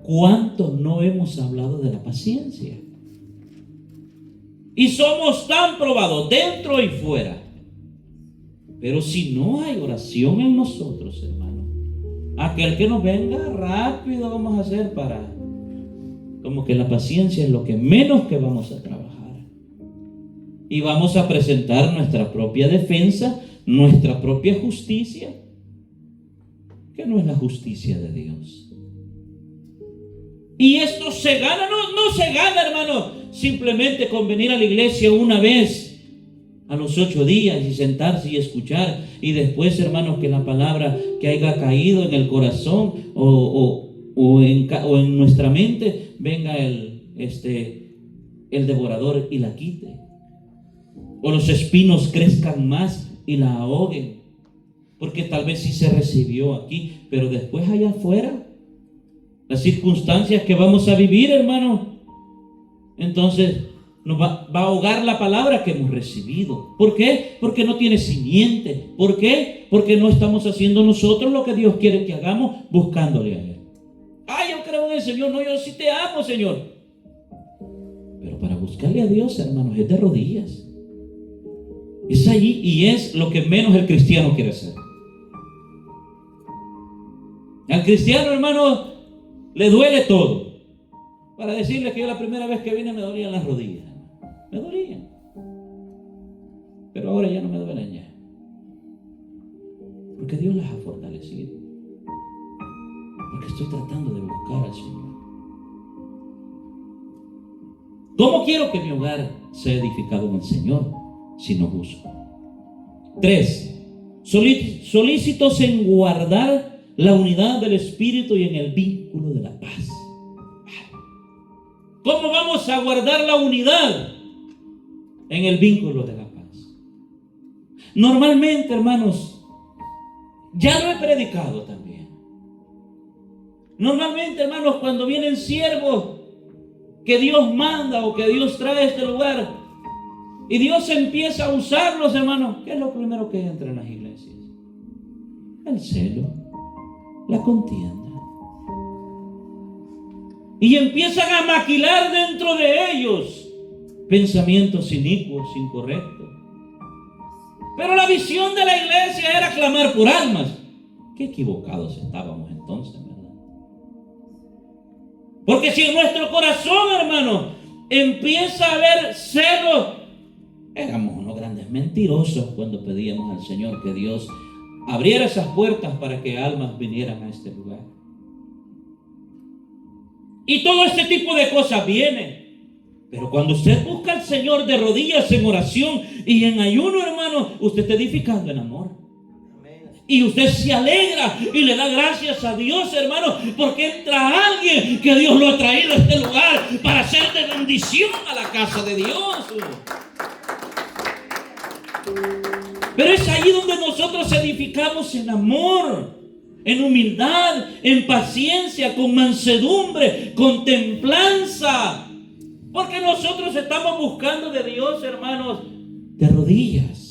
¿Cuánto no hemos hablado de la paciencia? Y somos tan probados dentro y fuera. Pero si no hay oración en nosotros, hermano, aquel que nos venga rápido vamos a hacer para... Como que la paciencia es lo que menos que vamos a trabajar. Y vamos a presentar nuestra propia defensa, nuestra propia justicia, que no es la justicia de Dios. Y esto se gana, no se gana, hermano, simplemente con venir a la iglesia una vez a los 8 días y sentarse y escuchar, y después, hermanos, que la palabra que haya caído en el corazón o en nuestra mente venga el devorador y la quite, o los espinos crezcan más y la ahoguen, porque tal vez sí se recibió aquí, pero después allá afuera las circunstancias que vamos a vivir, hermano, entonces nos va a ahogar la palabra que hemos recibido. ¿Por qué? Porque no tiene simiente. ¿Por qué? Porque no estamos haciendo nosotros lo que Dios quiere que hagamos, buscándole a Él. Yo creo en el Señor. No, yo sí te amo, Señor. Pero para buscarle a Dios, hermanos, es de rodillas. Es allí, y es lo que menos el cristiano quiere hacer. Al cristiano, hermano, le duele todo. Para decirle que yo la primera vez que vine me dolían las rodillas. Me dolían. Pero ahora ya no me duelen ya. Porque Dios las ha fortalecido. Porque estoy tratando de buscar al Señor. ¿Cómo quiero que mi hogar sea edificado en el Señor si no busco? 3. Solícitos en guardar la unidad del Espíritu y en el vínculo de la paz. ¿Cómo vamos a guardar la unidad en el vínculo de la paz? Normalmente, hermanos, ya lo he predicado también. Normalmente, hermanos, cuando vienen siervos que Dios manda o que Dios trae a este lugar y Dios empieza a usarlos, hermanos, ¿qué es lo primero que entra en las iglesias? El celo, la contienda. Y empiezan a maquilar dentro de ellos pensamientos inicuos, incorrectos. Pero la visión de la iglesia era clamar por almas. Qué equivocados estábamos entonces, ¿verdad? Porque si en nuestro corazón, hermano, empieza a haber celo, éramos unos grandes mentirosos cuando pedíamos al Señor que Dios abriera esas puertas para que almas vinieran a este lugar. Y todo este tipo de cosas vienen. Pero cuando usted busca al Señor de rodillas en oración y en ayuno, hermano, usted está edificando en amor. Y usted se alegra y le da gracias a Dios, hermano, porque entra alguien que Dios lo ha traído a este lugar para hacer de bendición a la casa de Dios. Pero es ahí donde nosotros edificamos en amor, en humildad, en paciencia, con mansedumbre, con templanza. Porque nosotros estamos buscando de Dios, hermanos, de rodillas.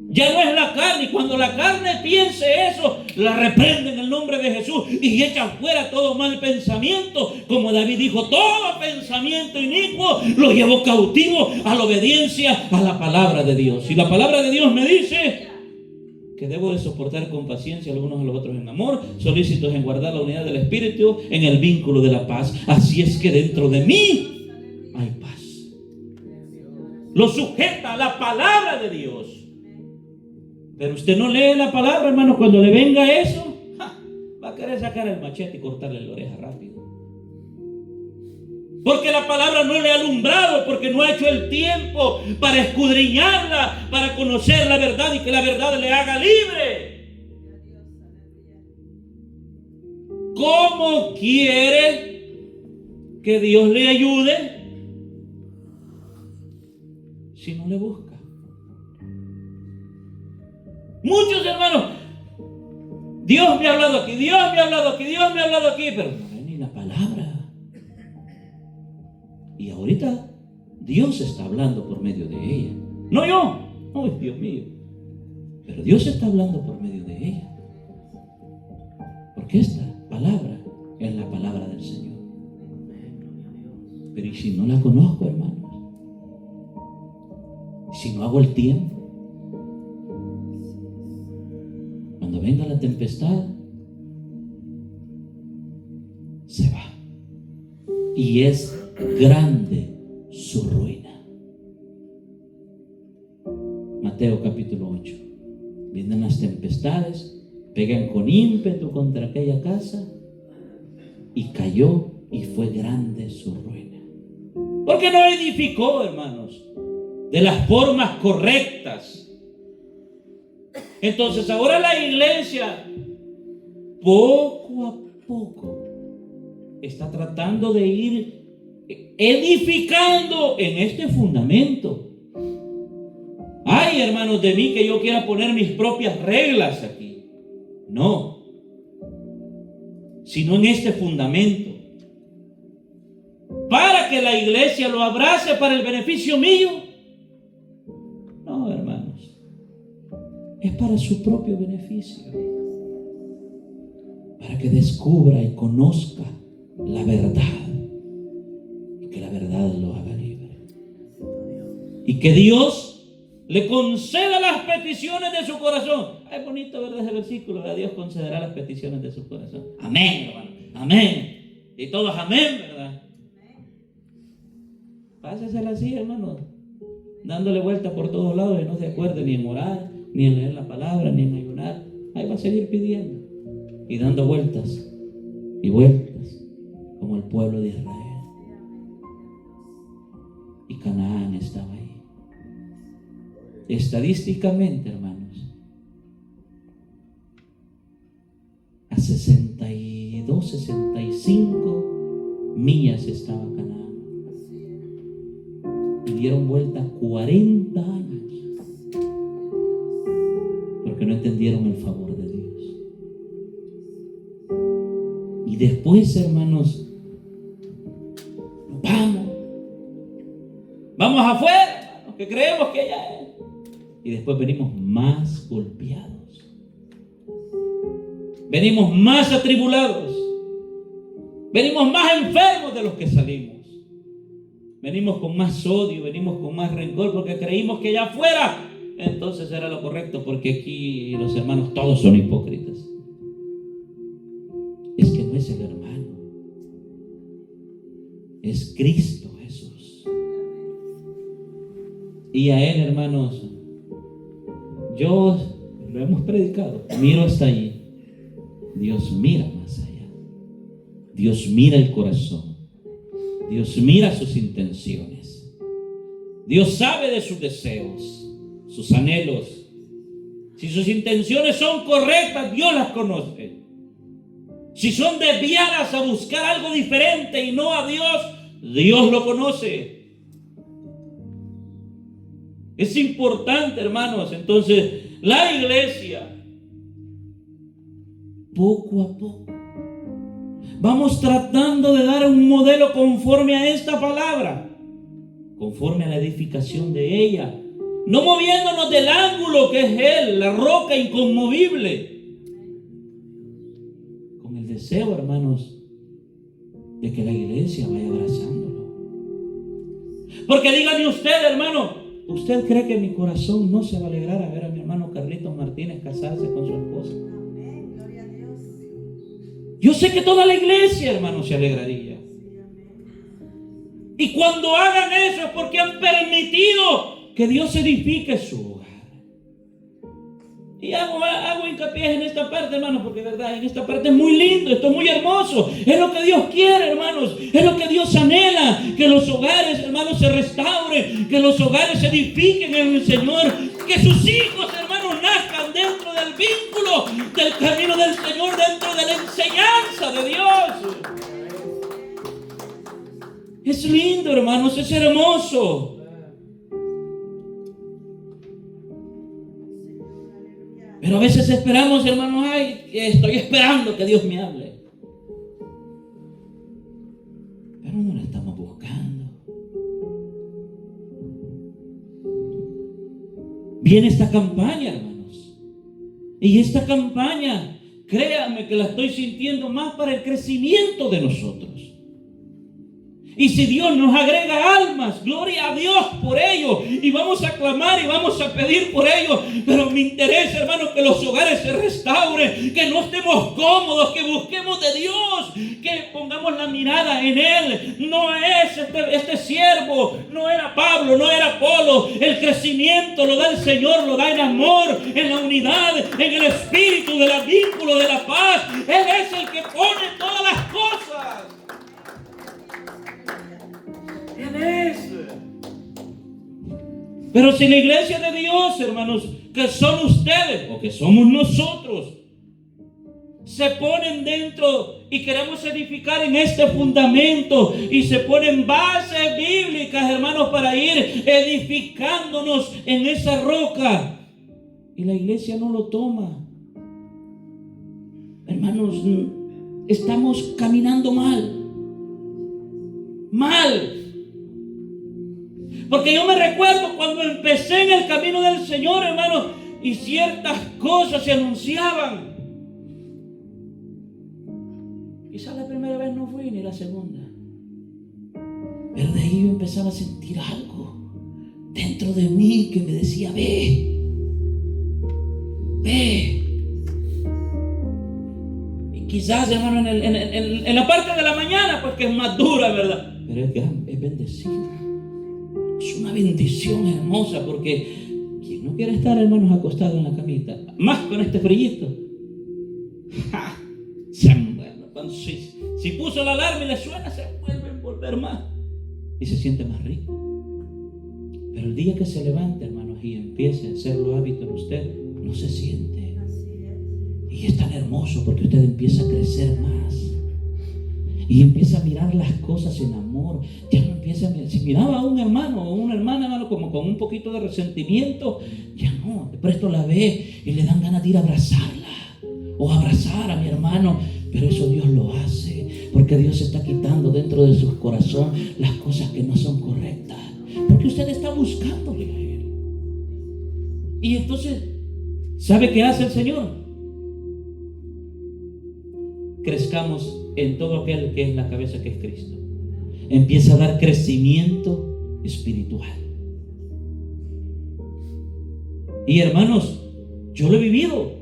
Ya no es la carne, y cuando la carne piense eso, la reprende en el nombre de Jesús y echa fuera todo mal pensamiento. Como David dijo, todo pensamiento inicuo lo llevo cautivo a la obediencia a la palabra de Dios. Y la palabra de Dios me dice que debo de soportar con paciencia algunos a los otros en amor, solícitos en guardar la unidad del Espíritu en el vínculo de la paz. Así es que dentro de mí hay paz. Lo sujeta la palabra de Dios. Pero usted no lee la palabra, hermano. Cuando le venga eso, va a querer sacar el machete y cortarle la oreja rápido. Porque la palabra no le ha alumbrado, porque no ha hecho el tiempo para escudriñarla, para conocer la verdad y que la verdad le haga libre. ¿Cómo quiere que Dios le ayude si no le busca? Muchos hermanos, Dios me ha hablado aquí, Dios me ha hablado aquí, Dios me ha hablado aquí, pero no ven ni la palabra. Y ahorita Dios está hablando por medio de ella. No yo, no es Dios mío. Pero Dios está hablando por medio de ella. Porque esta palabra es la palabra del Señor. Pero ¿y si no la conozco, hermanos? Si no hago el tiempo. Cuando venga la tempestad, se va. Y es grande su ruina. Mateo capítulo 8. Vienen las tempestades, pegan con ímpetu contra aquella casa y cayó y fue grande su ruina. Porque no edificó, hermanos, de las formas correctas. Entonces ahora la iglesia poco a poco está tratando de ir edificando en este fundamento. Ay, hermanos, de mí que yo quiera poner mis propias reglas aquí. No, sino en este fundamento. Para que la iglesia lo abrace para el beneficio mío. No, hermanos. Es para su propio beneficio. Para que descubra y conozca la verdad. Y que la verdad lo haga libre. Y que Dios le conceda las peticiones de su corazón. Es bonito ver ese versículo, ¿verdad? Dios concederá las peticiones de su corazón. Amén, hermano. Amén. Y todos amén, ¿verdad? Pásesela así, hermano. Dándole vuelta por todos lados y no se acuerde ni en orar, ni en leer la palabra, ni en ayunar. Ahí va a seguir pidiendo y dando vueltas y vueltas como el pueblo de Israel. Y Canaán estaba ahí. Estadísticamente, hermanos, a 62, 65 millas estaba Canaán. Y dieron vuelta 40 años. Porque no entendieron el favor de Dios. Y después, hermanos, vamos afuera, hermanos, que creemos que ya es. Y después venimos más golpeados. Venimos más atribulados. Venimos más enfermos de los que salimos. Venimos con más odio, venimos con más rencor porque creímos que allá afuera entonces era lo correcto, porque aquí los hermanos todos son hipócritas. Es que no es el hermano, es Cristo Jesús. Y a Él, hermanos, yo lo hemos predicado, miro hasta allí. Dios mira más allá. Dios mira el corazón. Dios mira sus intenciones. Dios sabe de sus deseos, sus anhelos. Si sus intenciones son correctas, Dios las conoce. Si son desviadas a buscar algo diferente y no a Dios, Dios lo conoce. Es importante, hermanos. Entonces, la iglesia, poco a poco, vamos tratando de dar un modelo conforme a esta palabra. conforme a la edificación de ella, no moviéndonos del ángulo que es Él, la roca inconmovible, con el deseo, hermanos, de que la iglesia vaya abrazándolo. Porque dígame usted, hermano, ¿usted cree que mi corazón no se va a alegrar a ver a mi hermano Carlitos Martínez casarse con su esposa? Amén, gloria a Dios. Yo sé que toda la iglesia, hermano, se alegraría. Y cuando hagan eso es porque han permitido que Dios edifique su hogar. Y hago hincapié en esta parte, hermanos, porque verdad, en esta parte es muy lindo, esto es muy hermoso. Es lo que Dios quiere, hermanos. Es lo que Dios anhela. Que los hogares, hermanos, se restauren. Que los hogares se edifiquen en el Señor. Que sus hijos, hermanos, nazcan dentro del vínculo, del camino del Señor, dentro de la enseñanza de Dios. Es lindo, hermanos, es hermoso. Pero a veces esperamos, hermanos, estoy esperando que Dios me hable. Pero no lo estamos buscando. Viene esta campaña, hermanos. Y esta campaña, créanme que la estoy sintiendo más para el crecimiento de nosotros. Y si Dios nos agrega almas, gloria a Dios por ello. Y vamos a clamar y vamos a pedir por ello. Pero me interesa, hermano, que los hogares se restauren. Que no estemos cómodos, que busquemos de Dios. Que pongamos la mirada en Él. No es este siervo, no era Pablo, no era Apolo. El crecimiento lo da el Señor, lo da en amor, en la unidad, en el espíritu, del vínculo, de la paz. Él es el que pone todas las cosas. Él es. Pero si la iglesia de Dios, hermanos, que son ustedes o que somos nosotros, se ponen dentro y queremos edificar en este fundamento y se ponen bases bíblicas, hermanos, para ir edificándonos en esa roca, y la iglesia no lo toma, hermanos, estamos caminando mal. Porque yo me recuerdo cuando empecé en el camino del Señor, hermano, y ciertas cosas se anunciaban. Quizás la primera vez no fui ni la segunda, pero de ahí yo empezaba a sentir algo dentro de mí que me decía: ve. Y quizás, hermano, en la parte de la mañana, pues que es más dura, ¿verdad? Pero es bendecida. Es una bendición hermosa, porque quien no quiere estar, hermanos, acostado en la camita, más con este frillito, bueno, si puso la alarma y le suena, se vuelve a envolver más y se siente más rico. Pero el día que se levante, hermanos, y empiece a hacerlo hábito en usted, no se siente. Y es tan hermoso porque usted empieza a crecer más. Y empieza a mirar las cosas en amor. Ya no empieza a mirar. Si miraba a un hermano o una hermana, hermano, como con un poquito de resentimiento, ya no. De presto la ve y le dan ganas de ir a abrazarla o abrazar a mi hermano. Pero eso Dios lo hace porque Dios está quitando dentro de su corazón las cosas que no son correctas. Porque usted está buscándole a Él. Y entonces, ¿sabe qué hace el Señor? Crezcamos en todo aquel que es la cabeza, que es Cristo. Empieza a dar crecimiento espiritual. Y hermanos, yo lo he vivido.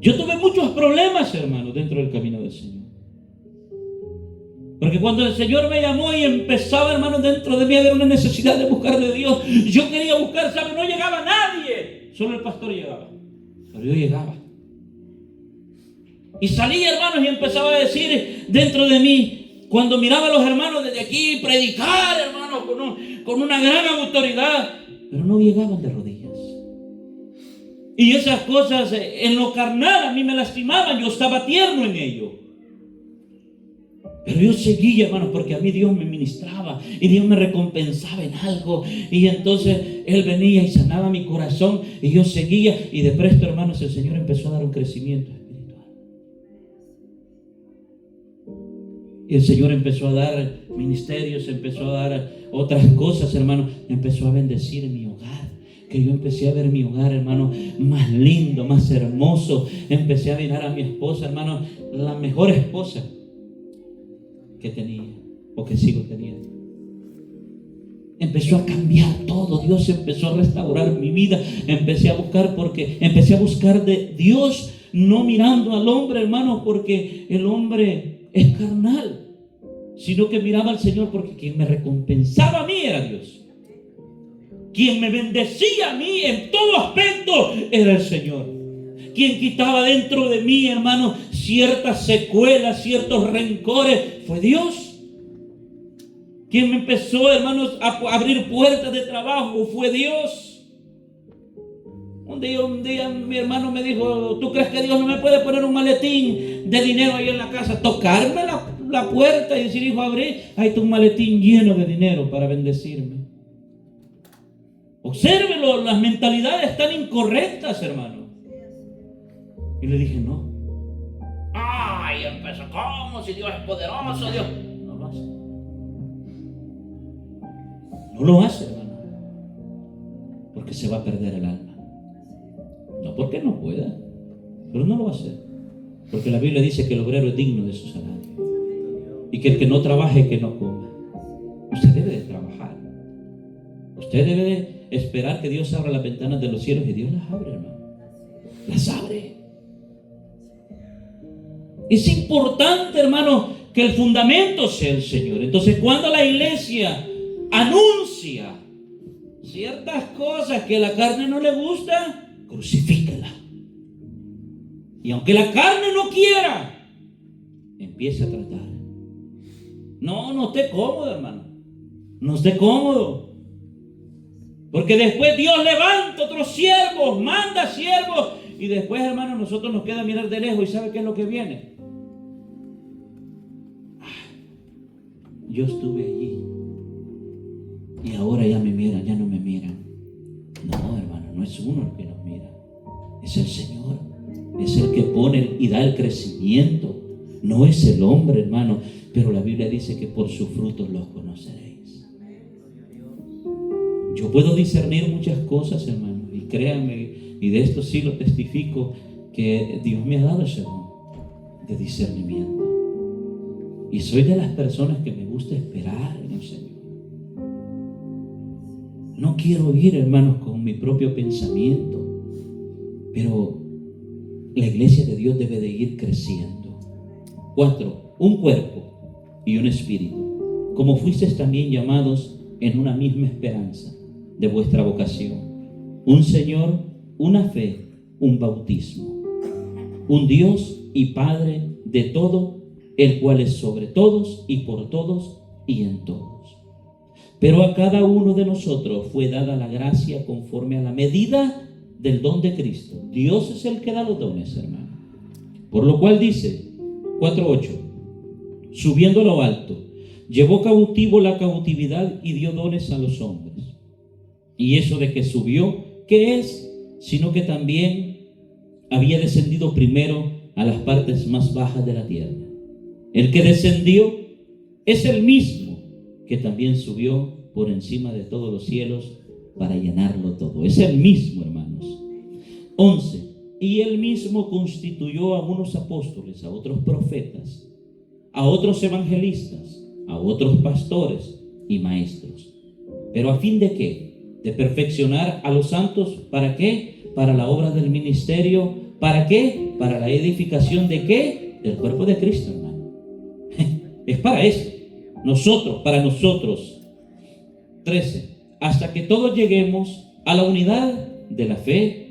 Yo tuve muchos problemas, hermanos, dentro del camino del Señor. Porque cuando el Señor me llamó y empezaba, hermanos, dentro de mí había una necesidad de buscar de Dios. Yo quería buscar, ¿sabe? No llegaba nadie. Solo el pastor llegaba. Pero yo llegaba. Y salía, hermanos, y empezaba a decir dentro de mí, cuando miraba a los hermanos desde aquí predicar, hermanos, con una gran autoridad, pero no llegaban de rodillas. Y esas cosas en lo carnal a mí me lastimaban, yo estaba tierno en ello. Pero yo seguía, hermanos, porque a mí Dios me ministraba y Dios me recompensaba en algo. Y entonces Él venía y sanaba mi corazón y yo seguía. Y de presto, hermanos, el Señor empezó a dar un crecimiento espiritual. Y el Señor empezó a dar ministerios, empezó a dar otras cosas, hermano. Empezó a bendecir mi hogar. Que yo empecé a ver mi hogar, hermano, más lindo, más hermoso. Empecé a mirar a mi esposa, hermano, la mejor esposa que tenía o que sigo teniendo. Empezó a cambiar todo. Dios empezó a restaurar mi vida. Empecé a buscar de Dios, no mirando al hombre, hermano, porque el hombre es carnal, sino que miraba al Señor, porque quien me recompensaba a mí era Dios. Quien me bendecía a mí en todo aspecto era el Señor. Quien quitaba dentro de mí, hermano, ciertas secuelas, ciertos rencores, fue Dios. Quien me empezó, hermanos, a abrir puertas de trabajo fue Dios. Un día mi hermano me dijo: ¿tú crees que Dios no me puede poner un maletín de dinero ahí en la casa? Tocarme la puerta y decir: hijo, abrí, ahí está un maletín lleno de dinero para bendecirme. Obsérvelo, las mentalidades están incorrectas, hermano. Y le dije: no. Ay, empezó, ¿cómo? Si Dios es poderoso, Dios. No lo hace. No lo hace, hermano. Porque se va a perder el alma. No porque no pueda, pero no lo va a hacer. Porque la Biblia dice que el obrero es digno de su salario. Y que el que no trabaje, que no coma. Usted debe de trabajar. Usted debe de esperar que Dios abra las ventanas de los cielos, y Dios las abre, hermano. Las abre. Es importante, hermano, que el fundamento sea el Señor. Entonces, cuando la iglesia anuncia ciertas cosas que a la carne no le gusta, crucifíquela. Y aunque la carne no quiera, empiece a tratar. No esté cómodo, hermano. No esté cómodo. Porque después Dios levanta otros siervos, manda siervos, y después, hermano, nosotros nos queda mirar de lejos. ¿Y sabe qué es lo que viene? Yo estuve allí y ahora ya me miran, ya no me miran. No, hermano, no es uno el que nos mira, es el Señor. Es el que pone y da el crecimiento. No es el hombre, hermano. Pero la Biblia dice que por sus frutos los conoceréis. Yo puedo discernir muchas cosas, hermano, y créanme, y de esto sí lo testifico, que Dios me ha dado ese don de discernimiento. Y soy de las personas que me gusta esperar en el Señor. No quiero ir, hermanos, con mi propio pensamiento, pero la iglesia de Dios debe de ir creciendo. 4. Un cuerpo y un espíritu, como fuisteis también llamados en una misma esperanza de vuestra vocación. Un Señor, una fe, un bautismo, un Dios y Padre de todo, el cual es sobre todos y por todos y en todos. Pero a cada uno de nosotros fue dada la gracia conforme a la medida del don de Cristo. Dios es el que da los dones, hermano. Por lo cual dice 4:8, subiendo a lo alto, llevó cautivo la cautividad y dio dones a los hombres. Y eso de que subió, ¿qué es? Sino que también había descendido primero a las partes más bajas de la tierra. El que descendió es el mismo que también subió por encima de todos los cielos para llenarlo todo. Es el mismo, hermanos. 11. Y él mismo constituyó a unos apóstoles, a otros profetas, a otros evangelistas, a otros pastores y maestros. ¿Pero a fin de qué? De perfeccionar a los santos. ¿Para qué? Para la obra del ministerio. ¿Para qué? Para la edificación de qué? Del cuerpo de Cristo, hermano. Es para eso. Nosotros, para nosotros. 13. Hasta que todos lleguemos a la unidad de la fe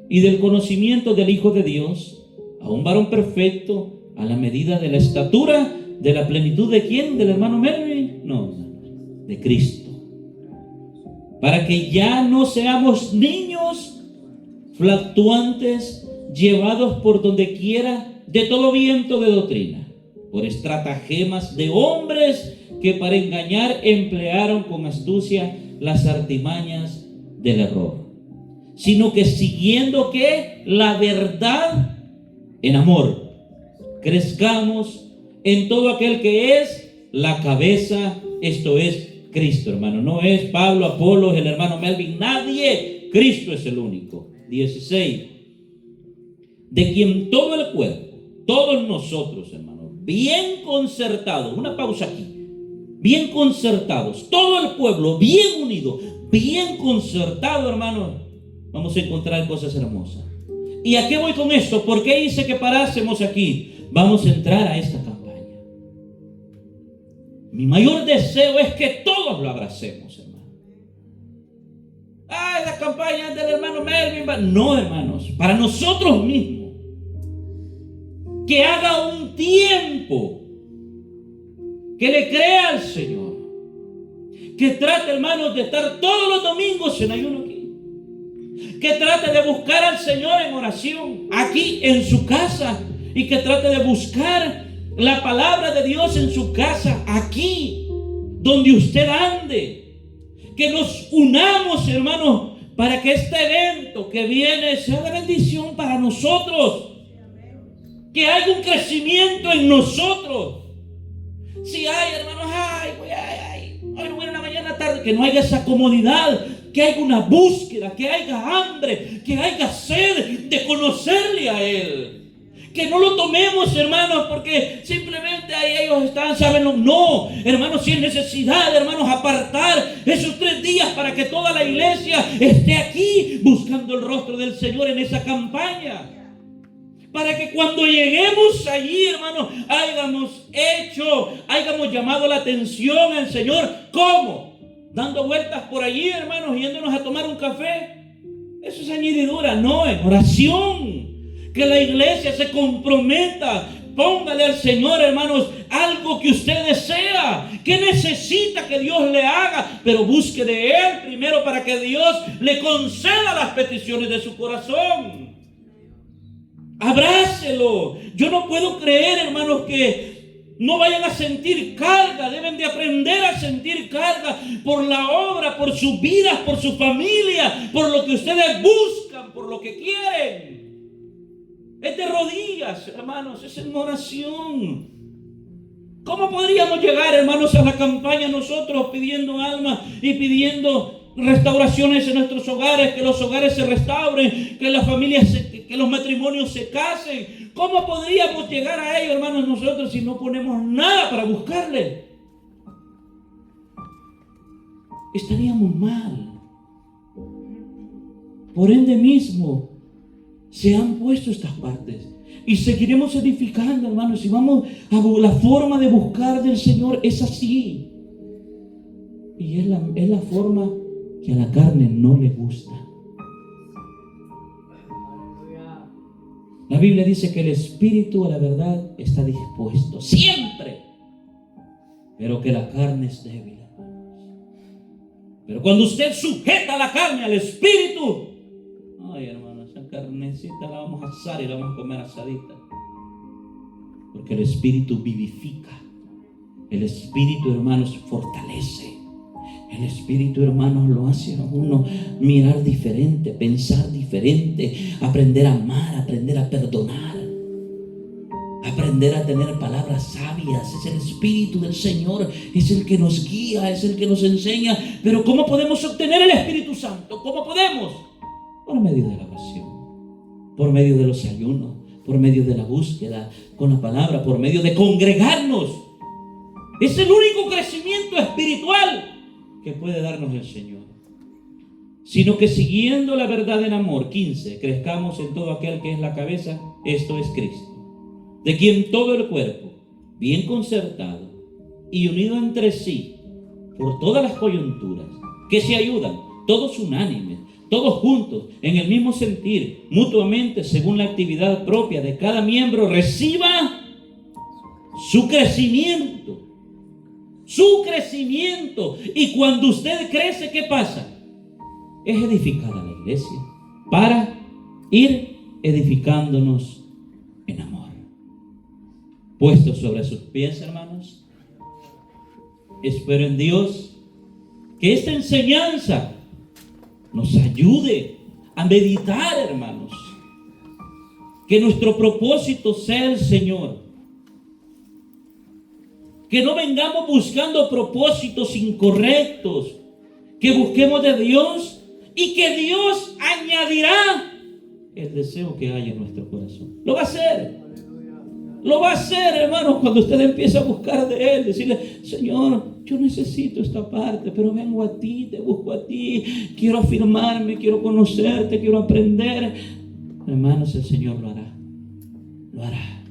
y del conocimiento del Hijo de Dios, a un varón perfecto, a la medida de la estatura, de la plenitud de ¿quién? ¿Del hermano Melvin? No, de Cristo. Para que ya no seamos niños fluctuantes, llevados por donde quiera de todo viento de doctrina, por estratagemas de hombres que para engañar emplearon con astucia las artimañas del error, sino que siguiendo que la verdad en amor, crezcamos en todo aquel que es la cabeza, esto es Cristo, hermano. No es Pablo, Apolo, el hermano Melvin, nadie. Cristo es el único. 16. De quien todo el cuerpo, todos nosotros, hermanos, bien concertados, una pausa aquí, bien concertados, todo el pueblo bien unido, bien concertado, hermanos, vamos a encontrar cosas hermosas. ¿Y a qué voy con esto? ¿Por qué hice que parásemos aquí? Vamos a entrar a esta campaña. Mi mayor deseo es que todos lo abracemos, hermano. La campaña del hermano Melvin. No, hermanos, para nosotros mismos. Que haga un tiempo que le crea al Señor. Que trate, hermanos, de estar todos los domingos en ayuno aquí. Que trate de buscar al Señor en oración aquí en su casa. Y que trate de buscar la palabra de Dios en su casa, aquí, donde usted ande. Que nos unamos, hermanos, para que este evento que viene sea de bendición para nosotros. Que haya un crecimiento en nosotros. Si hay, hermanos, hoy no voy en la mañana tarde, que no haya esa comodidad, que haya una búsqueda, que haya hambre, que haya sed de conocerle a Él. Que no lo tomemos, hermanos, porque simplemente ahí ellos están, ¿saben? No, hermanos, si es necesidad, hermanos, apartar esos 3 días para que toda la iglesia esté aquí buscando el rostro del Señor en esa campaña. Para que cuando lleguemos allí, hermanos, hayamos llamado la atención al Señor. ¿Cómo? Dando vueltas por allí, hermanos, yéndonos a tomar un café. Eso es añadidura, no, en oración. Que la iglesia se comprometa. Póngale al Señor, hermanos, algo que usted desea, que necesita que Dios le haga, pero busque de Él primero para que Dios le conceda las peticiones de su corazón. Abrácelo. Yo no puedo creer, hermanos, que no vayan a sentir carga. Deben de aprender a sentir carga por la obra, por sus vidas, por su familia, por lo que ustedes buscan, por lo que quieren. Es de rodillas, hermanos, es en oración. ¿Cómo podríamos llegar, hermanos, a la campaña nosotros pidiendo alma y pidiendo restauraciones en nuestros hogares, que los hogares se restauren, que las familias, que los matrimonios se casen? ¿Cómo podríamos llegar a ello, hermanos, nosotros si no ponemos nada para buscarle? Estaríamos mal. Por ende mismo se han puesto estas partes y seguiremos edificando, hermanos, y vamos a la forma de buscar del Señor es así, y es la forma que a la carne no le gusta. La Biblia dice que el espíritu a la verdad está dispuesto siempre, pero que la carne es débil, hermanos. Pero cuando usted sujeta la carne al espíritu, ay, hermano, esa carnecita la vamos a asar y la vamos a comer asadita. Porque el Espíritu vivifica. El Espíritu, hermanos, fortalece. El Espíritu, hermanos, lo hace a uno mirar diferente, pensar diferente, aprender a amar, aprender a perdonar, aprender a tener palabras sabias. Es el Espíritu del Señor, es el que nos guía, es el que nos enseña. Pero ¿cómo podemos obtener el Espíritu Santo? ¿Cómo podemos? Por medio de la oración, por medio de los ayunos, por medio de la búsqueda con la palabra, por medio de congregarnos. Es el único crecimiento espiritual que puede darnos el Señor. Sino que siguiendo la verdad en amor, 15, crezcamos en todo aquel que es la cabeza, esto es Cristo, de quien todo el cuerpo, bien concertado y unido entre sí por todas las coyunturas, que se ayudan, todos unánimes, todos juntos, en el mismo sentir, mutuamente, según la actividad propia de cada miembro, reciba su crecimiento. Su crecimiento. Y cuando usted crece, ¿qué pasa? Es edificar a la iglesia para ir edificándonos en amor. Puestos sobre sus pies, hermanos, espero en Dios que esta enseñanza nos ayude a meditar, hermanos. Que nuestro propósito sea el Señor. Que no vengamos buscando propósitos incorrectos. Que busquemos de Dios y que Dios añadirá el deseo que hay en nuestro corazón. Lo va a hacer. Lo va a hacer, hermanos, cuando usted empieza a buscar de Él. Decirle, Señor, yo necesito esta parte, pero vengo a ti, te busco a ti. Quiero afirmarme, quiero conocerte, quiero aprender. Hermanos, el Señor lo hará. Lo hará.